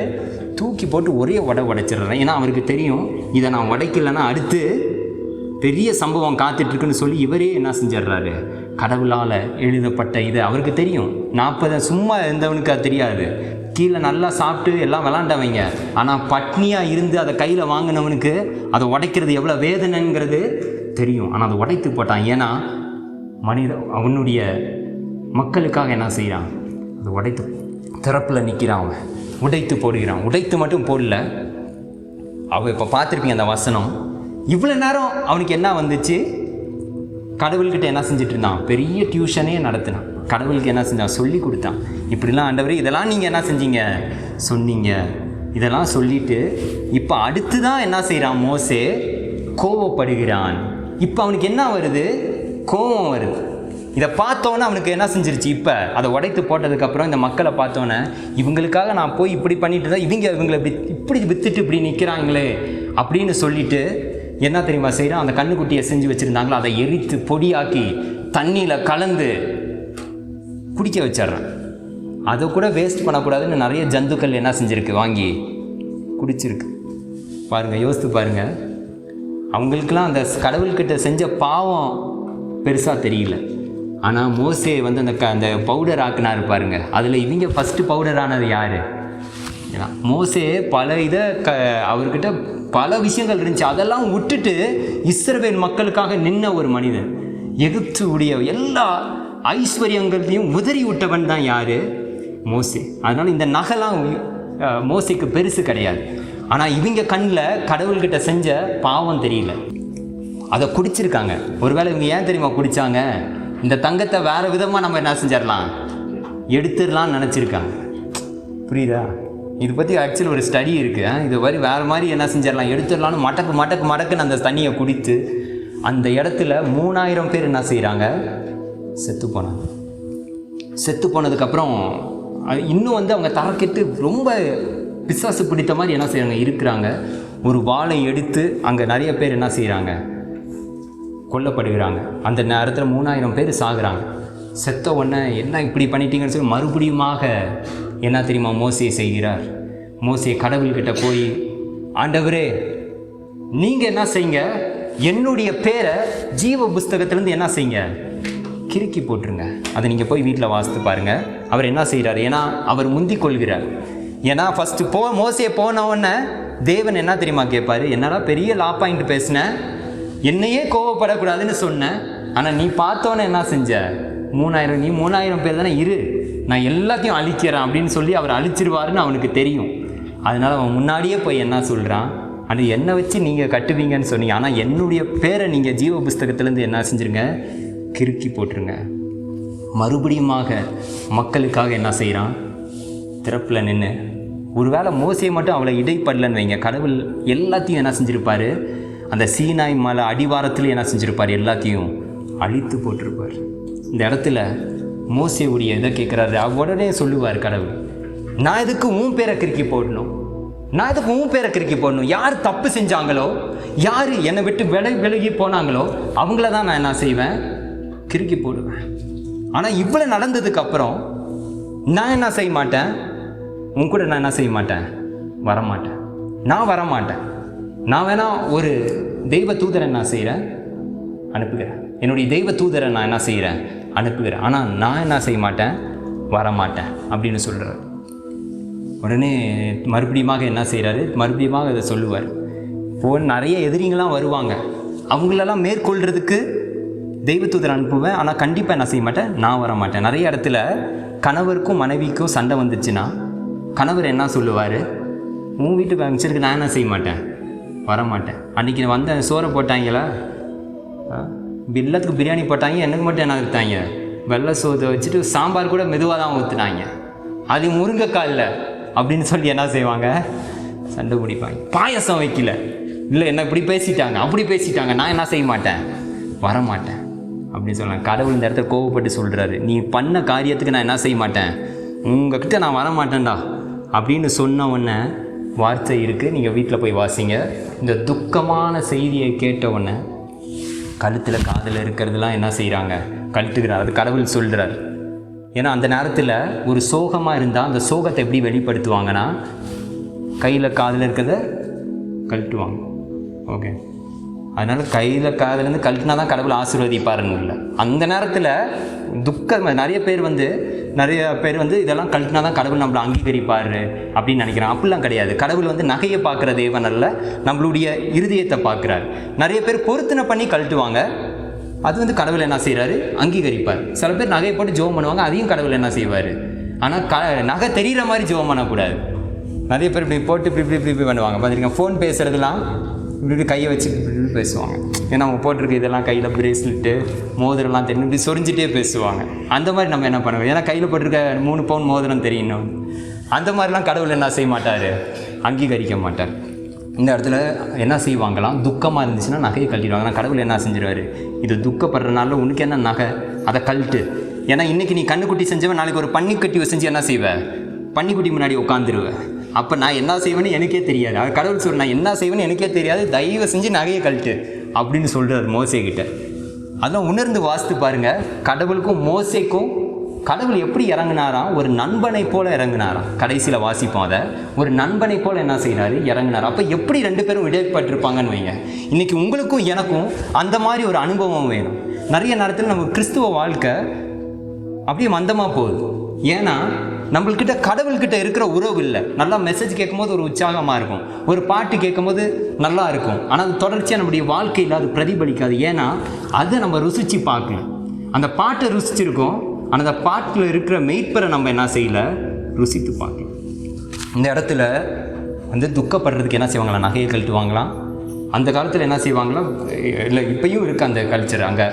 தூக்கி போட்டு ஒரே உடைச்சிடுறேன். ஏன்னா அவருக்கு தெரியும், இதை நான் உடைக்கலைன்னா அடுத்து பெரிய சம்பவம் காத்துட்ருக்குன்னு சொல்லி இவரே என்ன செஞ்சிடுறாரு? கடவுளால் எழுதப்பட்ட இது அவருக்கு தெரியும். 40 சும்மா இருந்தவனுக்கு அது தெரியாது. கீழே நல்லா சாப்பிட்டு எல்லாம் விளாண்டவங்க, ஆனால் பட்னியாக இருந்து அதை கையில் வாங்கினவனுக்கு அதை உடைக்கிறது எவ்வளோ வேதனைங்கிறது தெரியும். ஆனால் அதை உடைத்து போட்டான். ஏன்னா அவனுடைய மக்களுக்காக என்ன செய்கிறான்? அதை உடைத்து திறப்பில் நிற்கிறான். அவன் உடைத்து போடுகிறான். உடைத்து மட்டும் போடல. அவன் இப்போ பார்த்துருப்பீங்க அந்த வசனம். இவ்வளோ நேரம் அவனுக்கு என்ன வந்துச்சு? கடவுள்கிட்ட என்ன செஞ்சுட்டு இருந்தான்? பெரிய டியூஷனே நடத்தினான். கடவுளுக்கு என்ன செஞ்சான்? சொல்லி கொடுத்தான். இப்படிலாம் ஆண்டவரே இதெல்லாம் நீங்கள் என்ன செஞ்சீங்க? சொன்னீங்க. இதெல்லாம் சொல்லிட்டு இப்போ அடுத்து தான் என்ன செய்கிறான்? மோசே கோவப்படுகிறான். இப்போ அவனுக்கு என்ன வருது? கோபம் வருது. இதை பார்த்தோன்னே அவனுக்கு என்ன செஞ்சிருச்சு? இப்போ அதை உடைத்து போட்டதுக்கப்புறம் இந்த மக்களை பார்த்தோன்னே, இவங்களுக்காக நான் போய் இப்படி பண்ணிட்டு தான் இவங்களை இப்படி வித்துட்டு இப்படி நிற்கிறாங்களே அப்படின்னு சொல்லிட்டு என்ன தெரியுமா செய்கிறான்? அந்த கண்ணுக்குட்டியை செஞ்சு வச்சுருந்தாங்களோ அதை எரித்து பொடியாக்கி தண்ணியில் கலந்து குடிக்க வச்சிட்றான். அதை கூட வேஸ்ட் பண்ணக்கூடாதுன்னு நிறைய ஜந்துக்கள் என்ன செஞ்சுருக்கு? வாங்கி குடிச்சிருக்கு. பாருங்கள், யோசித்து பாருங்கள். அவங்களுக்கெல்லாம் அந்த கடவுள்கிட்ட செஞ்ச பாவம் பெருசாக தெரியல. ஆனால் மோசே வந்து அந்த பவுடர் ஆக்குனாரு பாருங்க. அதில் இவங்க ஃபஸ்ட்டு பவுடர் ஆனது யார்? ஏன்னா மோசே பல இதை அவர்கிட்ட பல விஷயங்கள் இருந்துச்சு. அதெல்லாம் விட்டுட்டு இஸ்ரவேல் மக்களுக்காக நின்ன ஒரு மனிதன். எகிப்து உடைய எல்லா ஐஸ்வர்யங்களையும் உதறி விட்டவன் தான் யார்? மோசே. அதனால் இந்த நகைலாம் மோசேக்கு பெருசு கிடையாது. ஆனால் இவங்க கண்ணில் கடவுள்கிட்ட செஞ்ச பாவம் தெரியல. அதை குடிச்சிருக்காங்க. ஒருவேளை இவங்க ஏன் தெரியுமா குடித்தாங்க? இந்த தங்கத்தை வேறு விதமாக நம்ம என்ன செஞ்சிடலாம், எடுத்துடலாம்னு நினச்சிருக்காங்க. புரியுதா? இது பற்றி ஆக்சுவலி ஒரு ஸ்டடி இருக்குது. இது மாதிரி வேறு மாதிரி என்ன செஞ்சிடலாம், எடுத்துடலான்னு மடக்குன்னு அந்த தண்ணியை குடித்து அந்த இடத்துல 3000 பேர் என்ன செய்கிறாங்க, செத்து போனாங்க. செத்து போனதுக்கப்புறம் இன்னும் வந்து அவங்க தரக்கெட்டு ரொம்ப பிசாசு பிடித்த மாதிரி என்ன செய்கிறாங்க இருக்கிறாங்க. ஒரு வாளை எடுத்து அங்கே நிறைய பேர் என்ன செய்கிறாங்க, கொல்லப்படுகிறாங்க. அந்த நேரத்தில் 3000 பேர் சாகுறாங்க. செத்த உடனே என்ன இப்படி பண்ணிட்டீங்கன்னு சொல்லி மறுபடியுமாக என்ன தெரியுமா மோசே செய்கிறார், மோசே கடவுள்கிட்ட போய், ஆண்டவரே நீங்கள் என்ன செய்யுங்க, என்னுடைய பேரை ஜீவ புஸ்தகத்திலேருந்து என்ன செய்யுங்க, கிறுக்கி போட்டுருங்க. அதை நீங்கள் போய் வீட்டில் வாசித்து பாருங்கள். அவர் என்ன செய்கிறார், ஏன்னா அவர் முந்திக் கொள்கிறார். ஏன்னா ஃபஸ்ட்டு மோசே போனவுடனே தேவன் என்ன தெரியுமா கேட்பார், என்னடா பெரிய லா பாயிண்ட் பேசினேன், என்னையே கோவப்படக்கூடாதுன்னு சொன்னேன், ஆனால் நீ பார்த்தோன்னே என்ன செஞ்ச, 3000, நீ 3000 பேர் தானே இரு, நான் எல்லாத்தையும் அழிக்கிறேன் அப்படின்னு சொல்லி அவர் அழிச்சிருவாருன்னு அவனுக்கு தெரியும். அதனால் அவன் முன்னாடியே போய் என்ன சொல்கிறான், அது என்னை வச்சு நீங்கள் கட்டுவீங்கன்னு சொன்னீங்க, ஆனால் என்னுடைய பேரை நீங்கள் ஜீவ புஸ்தகத்திலேருந்து என்ன செஞ்சுருங்க, கிறுக்கி போட்டுருங்க. மறுபடியுமாக மக்களுக்காக என்ன செய்கிறான், திறப்பில் நின்று, ஒருவேளை மோசே மட்டும் அவளை இடைப்படலன்னு வைங்க, கடவுள் எல்லாத்தையும் என்ன செஞ்சுருப்பார், அந்த சீனாய் மலை அடிவாரத்தில் என்ன செஞ்சுருப்பார், எல்லாத்தையும் அழித்து போட்டிருப்பார். இந்த இடத்துல மோசேவுடைய இதை கேட்குறாரு. உடனே சொல்லுவார் கடவுள், நான் இதுக்கு உன் பேரை கிறுக்கி போடணும், நான் இதுக்கு உன் பேரை கிறுக்கி போடணும். யார் தப்பு செஞ்சாங்களோ, யார் என்னை விட்டு விலகி போனாங்களோ அவங்கள தான் நான் என்ன செய்வேன், கிறுக்கி போடுவேன். ஆனால் இவ்வளோ நடந்ததுக்கப்புறம் நான் என்ன செய்ய மாட்டேன், உன் கூட நான் என்ன செய்ய மாட்டேன், வரமாட்டேன், நான் வரமாட்டேன். நான் வேணா ஒரு தெய்வ தூதரை நான் செய்கிறேன், அனுப்புகிறேன், என்னுடைய தெய்வ தூதரை நான் என்ன செய்கிறேன், அனுப்புகிறேன், ஆனால் நான் என்ன செய்ய மாட்டேன், வரமாட்டேன் அப்படின்னு சொல்கிறார். உடனே மறுபடியுமாக என்ன செய்கிறாரு, மறுபடியுமாக அதை சொல்லுவார். இப்போது நிறைய எதிரிங்களாம் வருவாங்க, அவங்களெல்லாம் மேற்கொள்கிறதுக்கு தெய்வ தூதர் அனுப்புவேன், ஆனால் கண்டிப்பாக என்ன செய்ய மாட்டேன், நான் வரமாட்டேன். நிறைய இடத்துல கணவருக்கும் மனைவிக்கும் சண்டை வந்துச்சுன்னா கணவர் என்ன சொல்லுவார், உன் வீட்டு ஃபங்க்ஷனுக்கு நான் என்ன செய்ய மாட்டேன், வரமாட்டேன். அன்றைக்கி வந்த சோறை போட்டாங்களா, பில்லத்துக்கு பிரியாணி போட்டாங்க, எனக்கு மட்டும் என்ன எடுத்தாங்க, வெள்ளை சோதை வச்சுட்டு சாம்பார் கூட மெதுவாக தான் ஊற்றுனாங்க, அது முருங்கைக்காய் இல்லை அப்படின்னு சொல்லி என்ன செய்வாங்க, சண்டை பிடிப்பாங்க. பாயசம் வைக்கல, இல்லை என்ன இப்படி பேசிட்டாங்க, அப்படி பேசிட்டாங்க, நான் என்ன செய்ய மாட்டேன், வரமாட்டேன் அப்படின்னு சொல்லலாம். கடவுள் இந்த இடத்துல கோவப்பட்டு சொல்கிறாரு, நீ பண்ண காரியத்துக்கு நான் என்ன செய்ய மாட்டேன், உங்ககிட்ட நான் வரமாட்டேன்டா அப்படின்னு சொன்ன உடனே வார்த்தை இருக்குது, நீங்கள் வீட்டில் போய் வாசிங்க. இந்த துக்கமான செய்தியை கேட்ட உடனே கழுத்தில் காதில் இருக்கிறதுலாம் என்ன செய்கிறாங்க, கழட்டுகிறார். அது கடவுள் சொல்கிறார். ஏன்னா அந்த நேரத்தில் ஒரு சோகமாக இருந்தால் அந்த சோகத்தை எப்படி வெளிப்படுத்துவாங்கன்னா, கையில் காதில் இருக்கிறத கழட்டுவாங்க. ஓகே, அதனால் கையில் காதிலேருந்து கழட்டினா தான் கடவுள் ஆசீர்வதிப்பாருன்னு இல்லை. அந்த நேரத்தில் துக்கம் நிறைய பேர் வந்து இதெல்லாம் கழட்டினா தான் கடவுள் நம்மளை அங்கீகரிப்பார் அப்படின்னு நினைக்கிறான். அப்படிலாம் கிடையாது. கடவுள் வந்து நகையை பார்க்குற தேவன் அல்ல, நம்மளுடைய இருதயத்தை பார்க்குறாரு. நிறைய பேர் பொருத்தனை பண்ணி கழட்டுவாங்க, அது வந்து கடவுள் என்ன செய்கிறாரு, அங்கீகரிப்பார். சில பேர் நகையை போட்டு ஜெபம் பண்ணுவாங்க, அதையும் கடவுள் என்ன செய்வார், ஆனால் நகை தெரிகிற மாதிரி ஜெபம் பண்ணக்கூடாது. நிறைய பேர் இப்படி போட்டு இப்படி பண்ணுவாங்க பார்த்துருக்கேன். ஃபோன் பேசுகிறதுலாம் இப்படி கையை வச்சு இப்படி பேசுவாங்க. ஏன்னா அவங்க போட்டிருக்க இதெல்லாம் கையில் பிரேஸ்லெட்டு மோதிரம்லாம் தெரியும், இப்படி சொரிஞ்சிட்டே பேசுவாங்க. அந்த மாதிரி நம்ம என்ன பண்ணுவோம், ஏன்னா கையில் போட்டிருக்க 3 பவுன் மோதிரம் தெரியணும், அந்த மாதிரிலாம் கடவுள் என்ன செய்ய மாட்டார், அங்கீகரிக்க மாட்டார். இந்த இடத்துல என்ன செய்வாங்களாம், துக்கமாக இருந்துச்சுன்னா நகையை கழட்டிடுவாங்க. ஆனால் கடவுள் என்ன செஞ்சிருவார், இது துக்கப்படுறதுனால உனக்கு என்ன நகை, அதை கழட்டு. ஏன்னா இன்றைக்கி நீ கண்ணுக்குட்டி செஞ்சவன், நாளைக்கு ஒரு பன்னிக்கட்டி செஞ்சு என்ன செய்வேன், பன்னிக்குட்டி முன்னாடி உட்காந்துருவேன். அப்போ நான் என்ன செய்வேன்னு எனக்கே தெரியாது. அது கடவுள் சொல்ற, நான் என்ன செய்வேன்னு எனக்கே தெரியாது, தயவு செஞ்சு நகையை கழட்டு அப்படின்னு சொல்கிறார் மோசேக்கிட்ட. அதெல்லாம் உணர்ந்து வாசித்து பாருங்கள். கடவுளுக்கும் மோசேக்கும் கடவுள் எப்படி இறங்கினாராம், ஒரு நண்பனை போல இறங்கினாராம். கடைசியில் வாசிப்போம் அதை, ஒரு நண்பனை போல என்ன செய்கிறாரு, இறங்கினார். அப்போ எப்படி 2 பேரும் இடைப்பட்டிருப்பாங்கன்னு வைங்க. இன்றைக்கி உங்களுக்கும் எனக்கும் அந்த மாதிரி ஒரு அனுபவம் வேணும். நிறைய நேரத்தில் நம்ம கிறிஸ்துவ வாழ்க்கை அப்படியே மந்தமாக போகுது. ஏன்னா நம்மள்கிட்ட கடவுள்கிட்ட இருக்கிற உறவு இல்லை. நல்லா மெசேஜ் கேட்கும்போது ஒரு உற்சாகமாக இருக்கும், ஒரு பாட்டு கேட்கும்போது நல்லா இருக்கும், ஆனால் அது தொடர்ச்சியாக நம்முடைய வாழ்க்கையில் அது பிரதிபலிக்காது. ஏன்னா அதை நம்ம ருசித்து பார்க்கணும். அந்த பாட்டை ருசிச்சிருக்கோம், ஆனால் அந்த பாட்டில் இருக்கிற மெய்ப்பரை நம்ம என்ன செய்யலை, ருசித்து பார்க்கலாம். இந்த இடத்துல வந்து துக்கப்படுறதுக்கு என்ன செய்வாங்களா, நகையை கழட்டுவாங்களாம். அந்த காலத்தில் என்ன செய்வாங்களாம், இல்லை இப்பயும் இருக்குது அந்த கல்ச்சர். அங்கே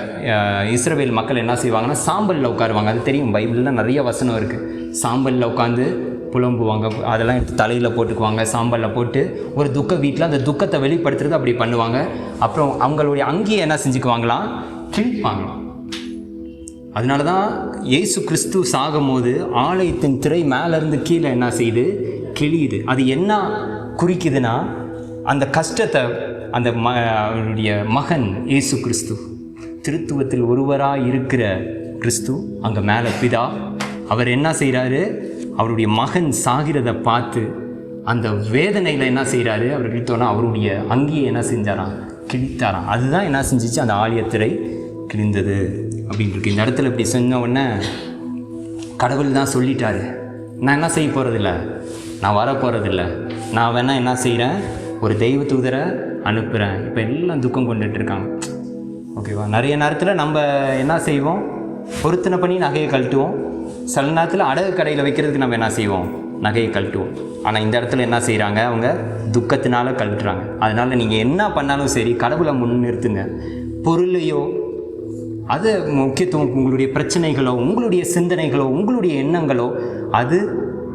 இஸ்ரவேல் மக்கள் என்ன செய்வாங்கன்னா சாம்பலில் உட்காருவாங்க. அது தெரியும், பைபிளில் நிறைய வசனம் இருக்குது. சாம்பலில் உட்காந்து புலம்புவாங்க, அதெல்லாம் எடுத்து தலையில் போட்டுக்குவாங்க. சாம்பலில் போட்டு ஒரு துக்க வீட்டில் அந்த துக்கத்தை வெளிப்படுத்துறது அப்படி பண்ணுவாங்க. அப்புறம் அவங்களுடைய அங்கேயே என்ன செஞ்சுக்குவாங்களாம், கிழிப்பாங்களாம். அதனால தான் இயேசு கிறிஸ்து சாகும் போது ஆலயத்தின் திரை மேலேருந்து கீழே என்ன செய்யுது, கிழியுது. அது என்ன குறிக்குதுன்னா, அந்த கஷ்டத்தை அந்த அவருடைய மகன் இயேசு கிறிஸ்து, திருத்துவத்தில் ஒருவராக இருக்கிற கிறிஸ்து, அங்கே மேலே பிதா, அவர் என்ன செய்கிறாரு, அவருடைய மகன் சாகிறதை பார்த்து அந்த வேதனையில் என்ன செய்கிறாரு, அவர் கிழித்தோன்னா அவருடைய அங்கேயே என்ன செஞ்சாராம், கிழித்தாராம். அதுதான் என்ன செஞ்சிச்சு, அந்த ஆலயத்திரை கிழிந்தது அப்படின்ட்டு. இந்த இடத்துல இப்படி சொன்ன உடனே கடவுள் தான் சொல்லிட்டாரு, நான் என்ன செய்ய போகிறதில்ல, நான் வர போகிறதில்ல, நான் வேணால் என்ன செய்கிறேன், ஒரு தெய்வ தூதரை அனுப்புகிறேன். இப்போ எல்லாம் துக்கம் கொண்டுட்ருக்காங்க. ஓகேவா? நிறைய நேரத்தில் நம்ம என்ன செய்வோம், பொருத்தனை பண்ணி நகையை கழட்டுவோம். சில நேரத்தில் அடகு கடையில் வைக்கிறதுக்கு நம்ம என்ன செய்வோம், நகையை கழட்டுவோம். ஆனால் இந்த இடத்துல என்ன செய்கிறாங்க, அவங்க துக்கத்தினால கழட்டுறாங்க. அதனால் நீங்கள் என்ன பண்ணாலும் சரி, கடவுளை முன்னிறுத்துங்க. பொருளையோ அது முக்கியத்துவம், உங்களுடைய பிரச்சனைகளோ, உங்களுடைய சிந்தனைகளோ, உங்களுடைய எண்ணங்களோ, அது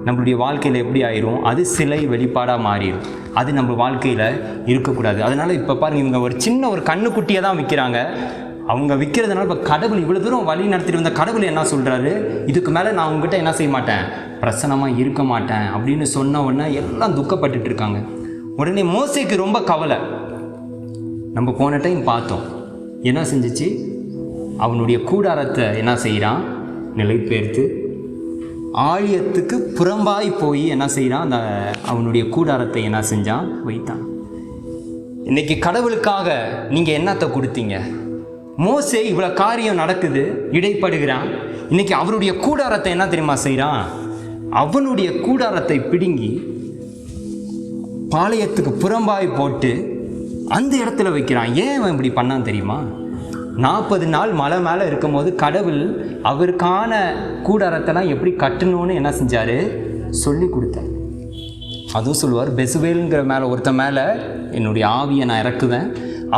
நம்மளுடைய வாழ்க்கையில் எப்படி ஆயிரும், அது சிலை வெளிப்பாடாக மாறிடும். அது நம்ம வாழ்க்கையில் இருக்கக்கூடாது. அதனால் இப்போ பாருங்கள், இவங்க ஒரு சின்ன ஒரு கண்ணுக்குட்டியை தான் விற்கிறாங்க. அவங்க விற்கிறதுனால இப்போ கடவுள் இவ்வளோ தூரம் வழி நடத்திட்டு வந்த கடவுள் என்ன சொல்கிறாரு, இதுக்கு மேலே நான் உங்ககிட்ட என்ன செய்ய மாட்டேன், பிரசன்னமாக இருக்க மாட்டேன் அப்படின்னு சொன்ன உடனே எல்லாம் துக்கப்பட்டுட்டு இருக்காங்க. உடனே மோசேக்கு ரொம்ப கவலை. நம்ம போன டைம் பார்த்தோம் என்ன செஞ்சிச்சு, அவனுடைய கூடாரத்தை என்ன செய்கிறான், நிலைபெயர்த்து ஆலயத்துக்கு புறம்பாய் போய் என்ன செய்கிறான், அந்த அவனுடைய கூடாரத்தை என்ன செஞ்சான், வைத்தான். இன்னைக்கு கடவுளுக்காக நீங்கள் என்னத்தை கொடுத்தீங்க? மோசே இவ்வளோ காரியம் நடக்குது, இடைப்படுகிறான். இன்னைக்கு அவருடைய கூடாரத்தை என்ன தெரியுமா செய்கிறான், அவனுடைய கூடாரத்தை பிடுங்கி பாளையத்துக்கு புறம்பாய் போட்டு அந்த இடத்துல வைக்கிறான். ஏன் அவன் இப்படி பண்ணான் தெரியுமா? 40 நாள் மலை மேலே இருக்கும் போது கடவுள் அவருக்கான கூடாரத்தெல்லாம் எப்படி கட்டணும்னு என்ன செஞ்சார், சொல்லி கொடுத்தார். அதுவும் சொல்லுவார், பெசுவேலுங்கிற மேலே ஒருத்தன் மேலே என்னுடைய ஆவியை நான் இறக்குவேன்,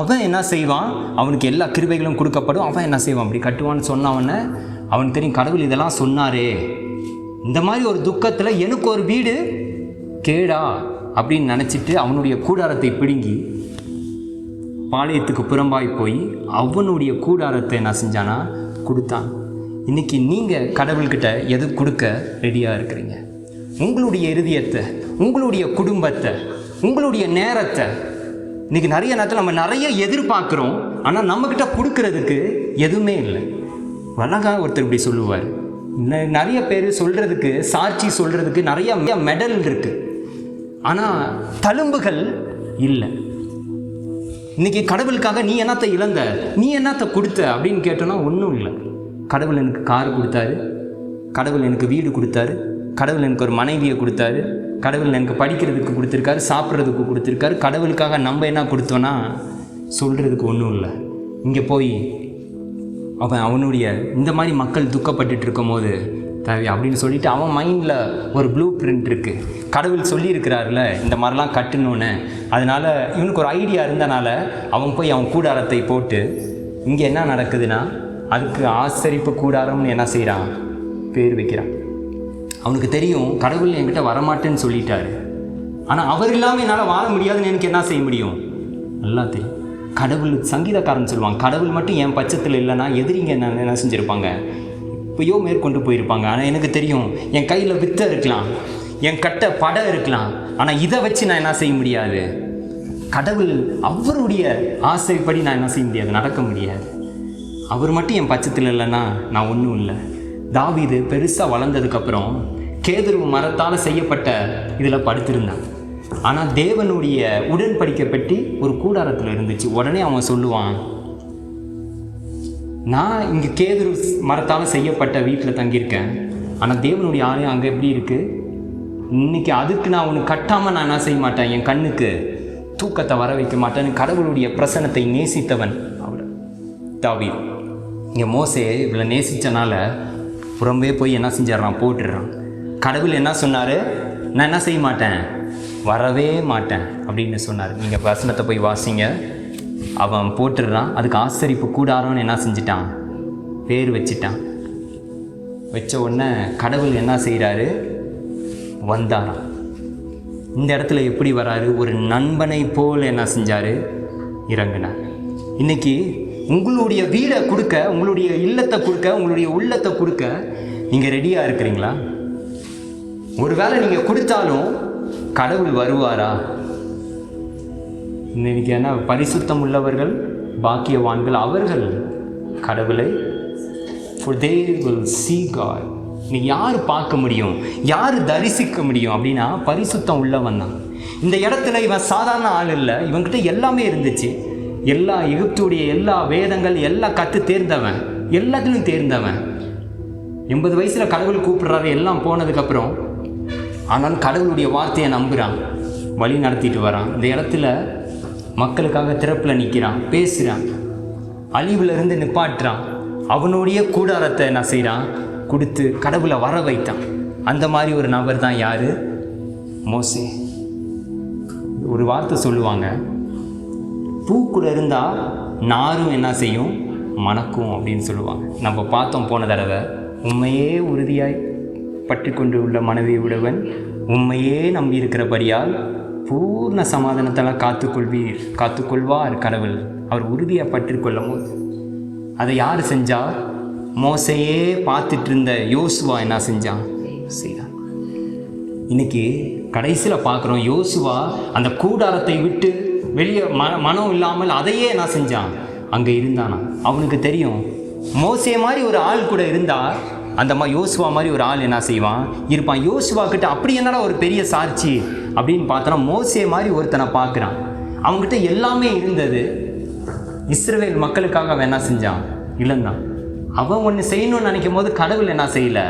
அவன் என்ன செய்வான், அவனுக்கு எல்லா கிருபைகளும் கொடுக்கப்படும், அவன் என்ன செய்வான், அப்படி கட்டுவான்னு சொன்னவன அவனுக்கு தெரியும், கடவுள் இதெல்லாம் சொன்னாரே, இந்த மாதிரி ஒரு துக்கத்தில் எனக்கு ஒரு வீடு கேடா அப்படின்னு நினச்சிட்டு அவனுடைய கூடாரத்தை பிடுங்கி பாளையத்துக்கு புறம்பாய் போய் அவனுடைய கூடாரத்தை என்ன செஞ்சானா, கொடுத்தான். இன்றைக்கி நீங்கள் கடவுள்கிட்ட எது கொடுக்க ரெடியாக இருக்கிறீங்க? உங்களுடைய இருதயத்தை, உங்களுடைய குடும்பத்தை, உங்களுடைய நேரத்தை. இன்றைக்கி நிறைய நேரத்தில் நம்ம நிறைய எதிர்பார்க்குறோம், ஆனால் நம்மக்கிட்ட கொடுக்கறதுக்கு எதுவுமே இல்லை. அழகாக ஒருத்தர் இப்படி சொல்லுவார், நிறைய பேர் சொல்கிறதுக்கு, சாட்சி சொல்கிறதுக்கு நிறைய மெடல் இருக்குது, ஆனால் தழும்புகள் இல்லை. இன்றைக்கி கடவுளுக்காக நீ என்னத்தை இழந்த, நீ என்னத்தை கொடுத்த அப்படின்னு கேட்டோன்னா ஒன்றும் இல்லை. கடவுள் எனக்கு கார் கொடுத்தாரு, கடவுள் எனக்கு வீடு கொடுத்தாரு, கடவுள் எனக்கு ஒரு மனைவியை கொடுத்தாரு, கடவுள் எனக்கு படிக்கிறதுக்கு கொடுத்துருக்காரு, சாப்பிட்றதுக்கு கொடுத்துருக்காரு. கடவுளுக்காக நம்ம என்ன கொடுத்தோன்னா சொல்கிறதுக்கு ஒன்றும் இல்லை. இங்கே போய் அவனுடைய இந்த மாதிரி மக்கள் துக்கப்பட்டு இருக்கும் போது தேவை அப்படின்னு சொல்லிட்டு அவன் மைண்டில் ஒரு ப்ளூ பிரிண்ட் இருக்குது. கடவுள் சொல்லியிருக்கிறார்ல இந்த மாதிரிலாம் கட்டணுன்னு. அதனால் இவனுக்கு ஒரு ஐடியா இருந்தனால அவன் போய் அவன் கூடாரத்தை போட்டு, இங்கே என்ன நடக்குதுன்னா அதுக்கு ஆசரிப்பு கூடாரம்னு என்ன செய்கிறான், பேர் வைக்கிறான். அவனுக்கு தெரியும் கடவுள் என்கிட்ட வரமாட்டேன்னு சொல்லிட்டாரு, ஆனால் அவர் இல்லாமல் என்னால் வாழ முடியாதுன்னு எனக்கு என்ன செய்ய முடியும், நல்லா தெரியும். கடவுள் சங்கீதக்காரன் சொல்லுவாங்க, கடவுள் மட்டும் என் பட்சத்தில் இல்லைன்னா எதிரிங்க என்ன செஞ்சுருப்பாங்க, இப்போயோ மேற்கொண்டு போயிருப்பாங்க. ஆனால் எனக்கு தெரியும் என் கையில் வித்தை இருக்கலாம், என் கட்ட படம் இருக்கலாம், ஆனால் இதை வச்சு நான் என்ன செய்ய முடியாது, கடவுள் அவருடைய ஆசைப்படி நான் என்ன செய்ய முடியாது, நடக்க முடியாது. அவர் மட்டும் என் பட்சத்தில் இல்லைன்னா நான் ஒன்றும் இல்லை. தாவீது பெருசாக வளர்ந்ததுக்கப்புறம் கேதுரு மரத்தால் செய்யப்பட்ட இதில் படுத்திருந்தான். ஆனால் தேவனுடைய உடன்படிக்கை பெட்டி ஒரு கூடாரத்தில் இருந்துச்சு. உடனே அவன் சொல்லுவான், நான் இங்கே கேதுரு மரத்தால் செய்யப்பட்ட வீட்டில் தங்கியிருக்கேன், ஆனால் தேவனுடைய ஆலயம் அங்கே எப்படி இருக்குது, இன்றைக்கி அதுக்கு நான் ஒன்று கட்டாமல் நான் என்ன செய்ய மாட்டேன், என் கண்ணுக்கு தூக்கத்தை வர வைக்க மாட்டேன்னு கடவுளுடைய பிரசன்னத்தை நேசித்தவன் அவள் தாவீது. இங்கே மோசே இவ்வளோ நேசித்தனால புறம்பே போய் என்ன செஞ்சிடறான், போட்டுடுறான். கடவுள் என்ன சொன்னார், நான் என்ன செய்ய மாட்டேன், வரவே மாட்டேன் அப்படின்னு சொன்னார். நீங்கள் வசனத்தை போய் வாசிங்க. அவன் போட்டுடுறான். அதுக்கு ஆசரிப்பு கூடாரம்னு என்ன செஞ்சிட்டான், பேர் வச்சிட்டான். வச்ச உடனே கடவுள் என்ன செய்கிறாரு, வந்தாராம். இந்த இடத்துல எப்படி வராரு, ஒரு நண்பனை போல் என்ன செஞ்சார், இறங்கினார். இன்றைக்கி உங்களுடைய வீடை கொடுக்க, உங்களுடைய இல்லத்தை கொடுக்க, உங்களுடைய உள்ளத்தை கொடுக்க நீங்கள் ரெடியாக இருக்கிறீங்களா? ஒருவேளை நீங்கள் கொடுத்தாலும் கடவுள் வருவாரா? இன்னைக்கு என்ன, பரிசுத்தம் உள்ளவர்கள் பாக்கியவான்கள், அவர்கள் கடவுளை for they will see God. இன்னைக்கு யார் பார்க்க முடியும், யார் தரிசிக்க முடியும் அப்படின்னா பரிசுத்தம் உள்ளவன் தான். இந்த இடத்துல இவன் சாதாரண ஆள் இல்லை, இவன்கிட்ட எல்லாமே இருந்துச்சு. எல்லா எகிப்துடைய எல்லா வேதங்கள் எல்லாம் கற்று தேர்ந்தவன், எல்லாத்துலையும் தேர்ந்தவன். 80 வயசில் கடவுள் கூப்பிடுறாரு எல்லாம் போனதுக்கப்புறம். ஆனாலும் கடவுளுடைய வார்த்தையை நம்புகிறான், வழி நடத்திட்டு வரான். இந்த இடத்துல மக்களுக்காக திறப்பில் நிற்கிறான், பேசுகிறான், அழிவில் இருந்து நிப்பாட்டுறான். அவனுடைய கூடாரத்தை என்ன செய்கிறான், கொடுத்து கடவுளை வர வைத்தான். அந்த மாதிரி ஒரு நபர் தான் யார், மோசே. ஒரு வார்த்தை சொல்லுவாங்க, பூக்குள்ள இருந்தால் நாரும் என்ன செய்யும், மணக்கும் அப்படின்னு சொல்லுவாங்க. நம்ம பார்த்தோம் போன தடவை, உண்மையே உறுதியாய் பற்றி கொண்டு உள்ள மனைவி உடையவன் உண்மையே நம்பி இருக்கிறபடியால் பூர்ண சமாதானத்தால் காத்துக்கொள்வார் கடவுள். அவர் உறுதியாக பற்றி கொள்ளும் போது அதை யார் செஞ்சா, மோசையே பார்த்துட்டு இருந்த யோசுவா என்ன செஞ்சான், செய்தான். இன்னைக்கு கடைசியில் பார்க்குறோம், யோசுவா அந்த கூடாரத்தை விட்டு வெளியே மனம் இல்லாமல் அதையே என்ன செஞ்சான், அங்கே இருந்தானா. அவனுக்கு தெரியும் மோசே மாதிரி ஒரு ஆள் கூட இருந்தால் அந்த மாதிரி யோசுவா மாதிரி ஒரு ஆள் என்ன செய்வான், இருப்பான். யோசுவா கிட்ட அப்படி என்னடா ஒரு பெரிய சாட்சி அப்படின்னு பார்த்தோன்னா, மோசே மாதிரி ஒருத்தனை பார்க்குறான். அவங்ககிட்ட எல்லாமே இருந்தது. இஸ்ரவேல் மக்களுக்காக அவன் என்ன செஞ்சான், இல்லைந்தான். அவன் ஒன்று செய்யணும்னு நினைக்கும் போது கடவுள் என்ன செய்யலை,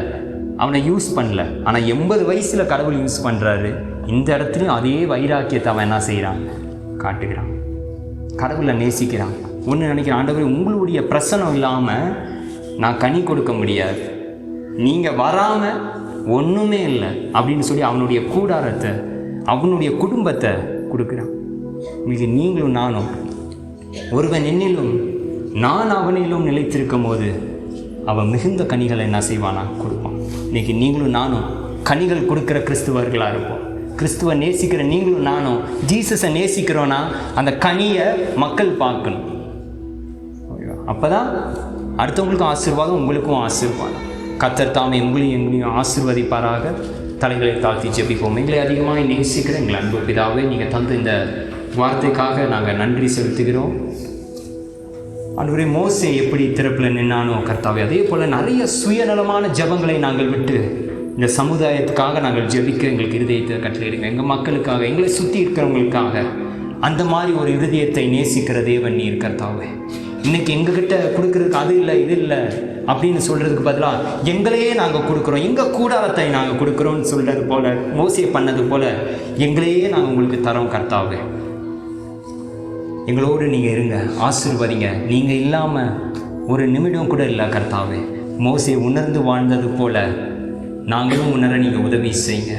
அவனை யூஸ் பண்ணல. ஆனால் 80 வயசில் கடவுள் யூஸ் பண்ணுறாரு. இந்த இடத்துலையும் அதே வைராக்கியத்தை அவன் என்ன செய்கிறான், காட்டுகிறான். கடவுளை நேசிக்கிறான். ஒன்று நினைக்கிறான், ஆண்டவரே உங்களுடைய பிரசனம் இல்லாமல் நான் கனி கொடுக்க முடியாது, நீங்கள் வராமல் ஒன்றுமே இல்லை அப்படின்னு சொல்லி அவனுடைய கூடாரத்தை, அவனுடைய குடும்பத்தை கொடுக்குறான். இது நீங்களும் நானும், ஒருவன் என்னிலும் நான் அவனிலும் நிலைத்திருக்கும் போது அவன் மிகுந்த கனிகளை என்ன செய்வானா, கொடுப்பான். இன்றைக்கி நீங்களும் நானும் கனிகள் கொடுக்குற கிறிஸ்துவர்களாக இருப்போம். கிறிஸ்துவை நேசிக்கிற நீங்களும் நானும் ஜீசஸை நேசிக்கிறோன்னா அந்த கனியை மக்கள் பார்க்கணும். அப்போ தான் அடுத்தவங்களுக்கும் ஆசீர்வாதம், உங்களுக்கும் ஆசீர்வாதம். கர்த்தர் தாமே உங்களையும் எங்களையும் ஆசீர்வதிப்பாராக. தலைகளை தாழ்த்தி ஜெபிப்போம். எங்களை அதிகமாக நேசிக்கிற எங்கள் அன்பு பிதாவே, நீங்கள் தந்த இந்த வார்த்தைக்காக நாங்கள் நன்றி செலுத்துகிறோம். ஆண்டவரே, மோசே எப்படி திறப்பில் நின்னானோ கர்த்தாவே, அதே போல் நிறைய சுயநலமான ஜெபங்களை நாங்கள் விட்டு இந்த சமுதாயத்துக்காக நாங்கள் ஜெபிக்க எங்களுக்கு இருதயத்தை கட்டளையிடுங்க. எங்கள் மக்களுக்காக, எங்களை சுற்றி இருக்கிறவங்களுக்காக அந்த மாதிரி ஒரு இருதயத்தை நேசிக்கிற தேவன் நீர் கர்த்தாவே. இன்றைக்கி எங்ககிட்ட கொடுக்குறதுக்கு அது இல்லை இது இல்லை அப்படின்னு சொல்கிறதுக்கு பதிலாக எங்களையே நாங்கள் கொடுக்குறோம், எங்கள் கூடாரத்தை நாங்கள் கொடுக்குறோன்னு சொல்கிறது போல், மோசே பண்ணது போல் எங்களையே நாங்கள் உங்களுக்கு தரோம் கர்த்தாவே. எங்களோடு நீங்கள் இருங்க, ஆசீர்வதிங்க. நீங்கள் இல்லாமல் ஒரு நிமிடம் கூட இல்லை கர்த்தாவே. மோசே உணர்ந்து வாழ்ந்தது போல் நாங்களும் உணர நீங்கள் உதவி செய்யுங்க.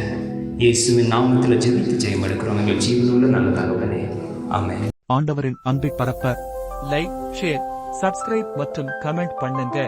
இயேசுவின் நாமத்தில் ஜெபித்து ஜெயம் எடுக்கிறோம் எங்கள் ஜீவனுள்ள நல்ல தகவலே, ஆமென். ஆண்டவரின் அன்பை பரப்ப லைக், ஷேர், சப்ஸ்கிரைப் மற்றும் கமெண்ட் பண்ணுங்க.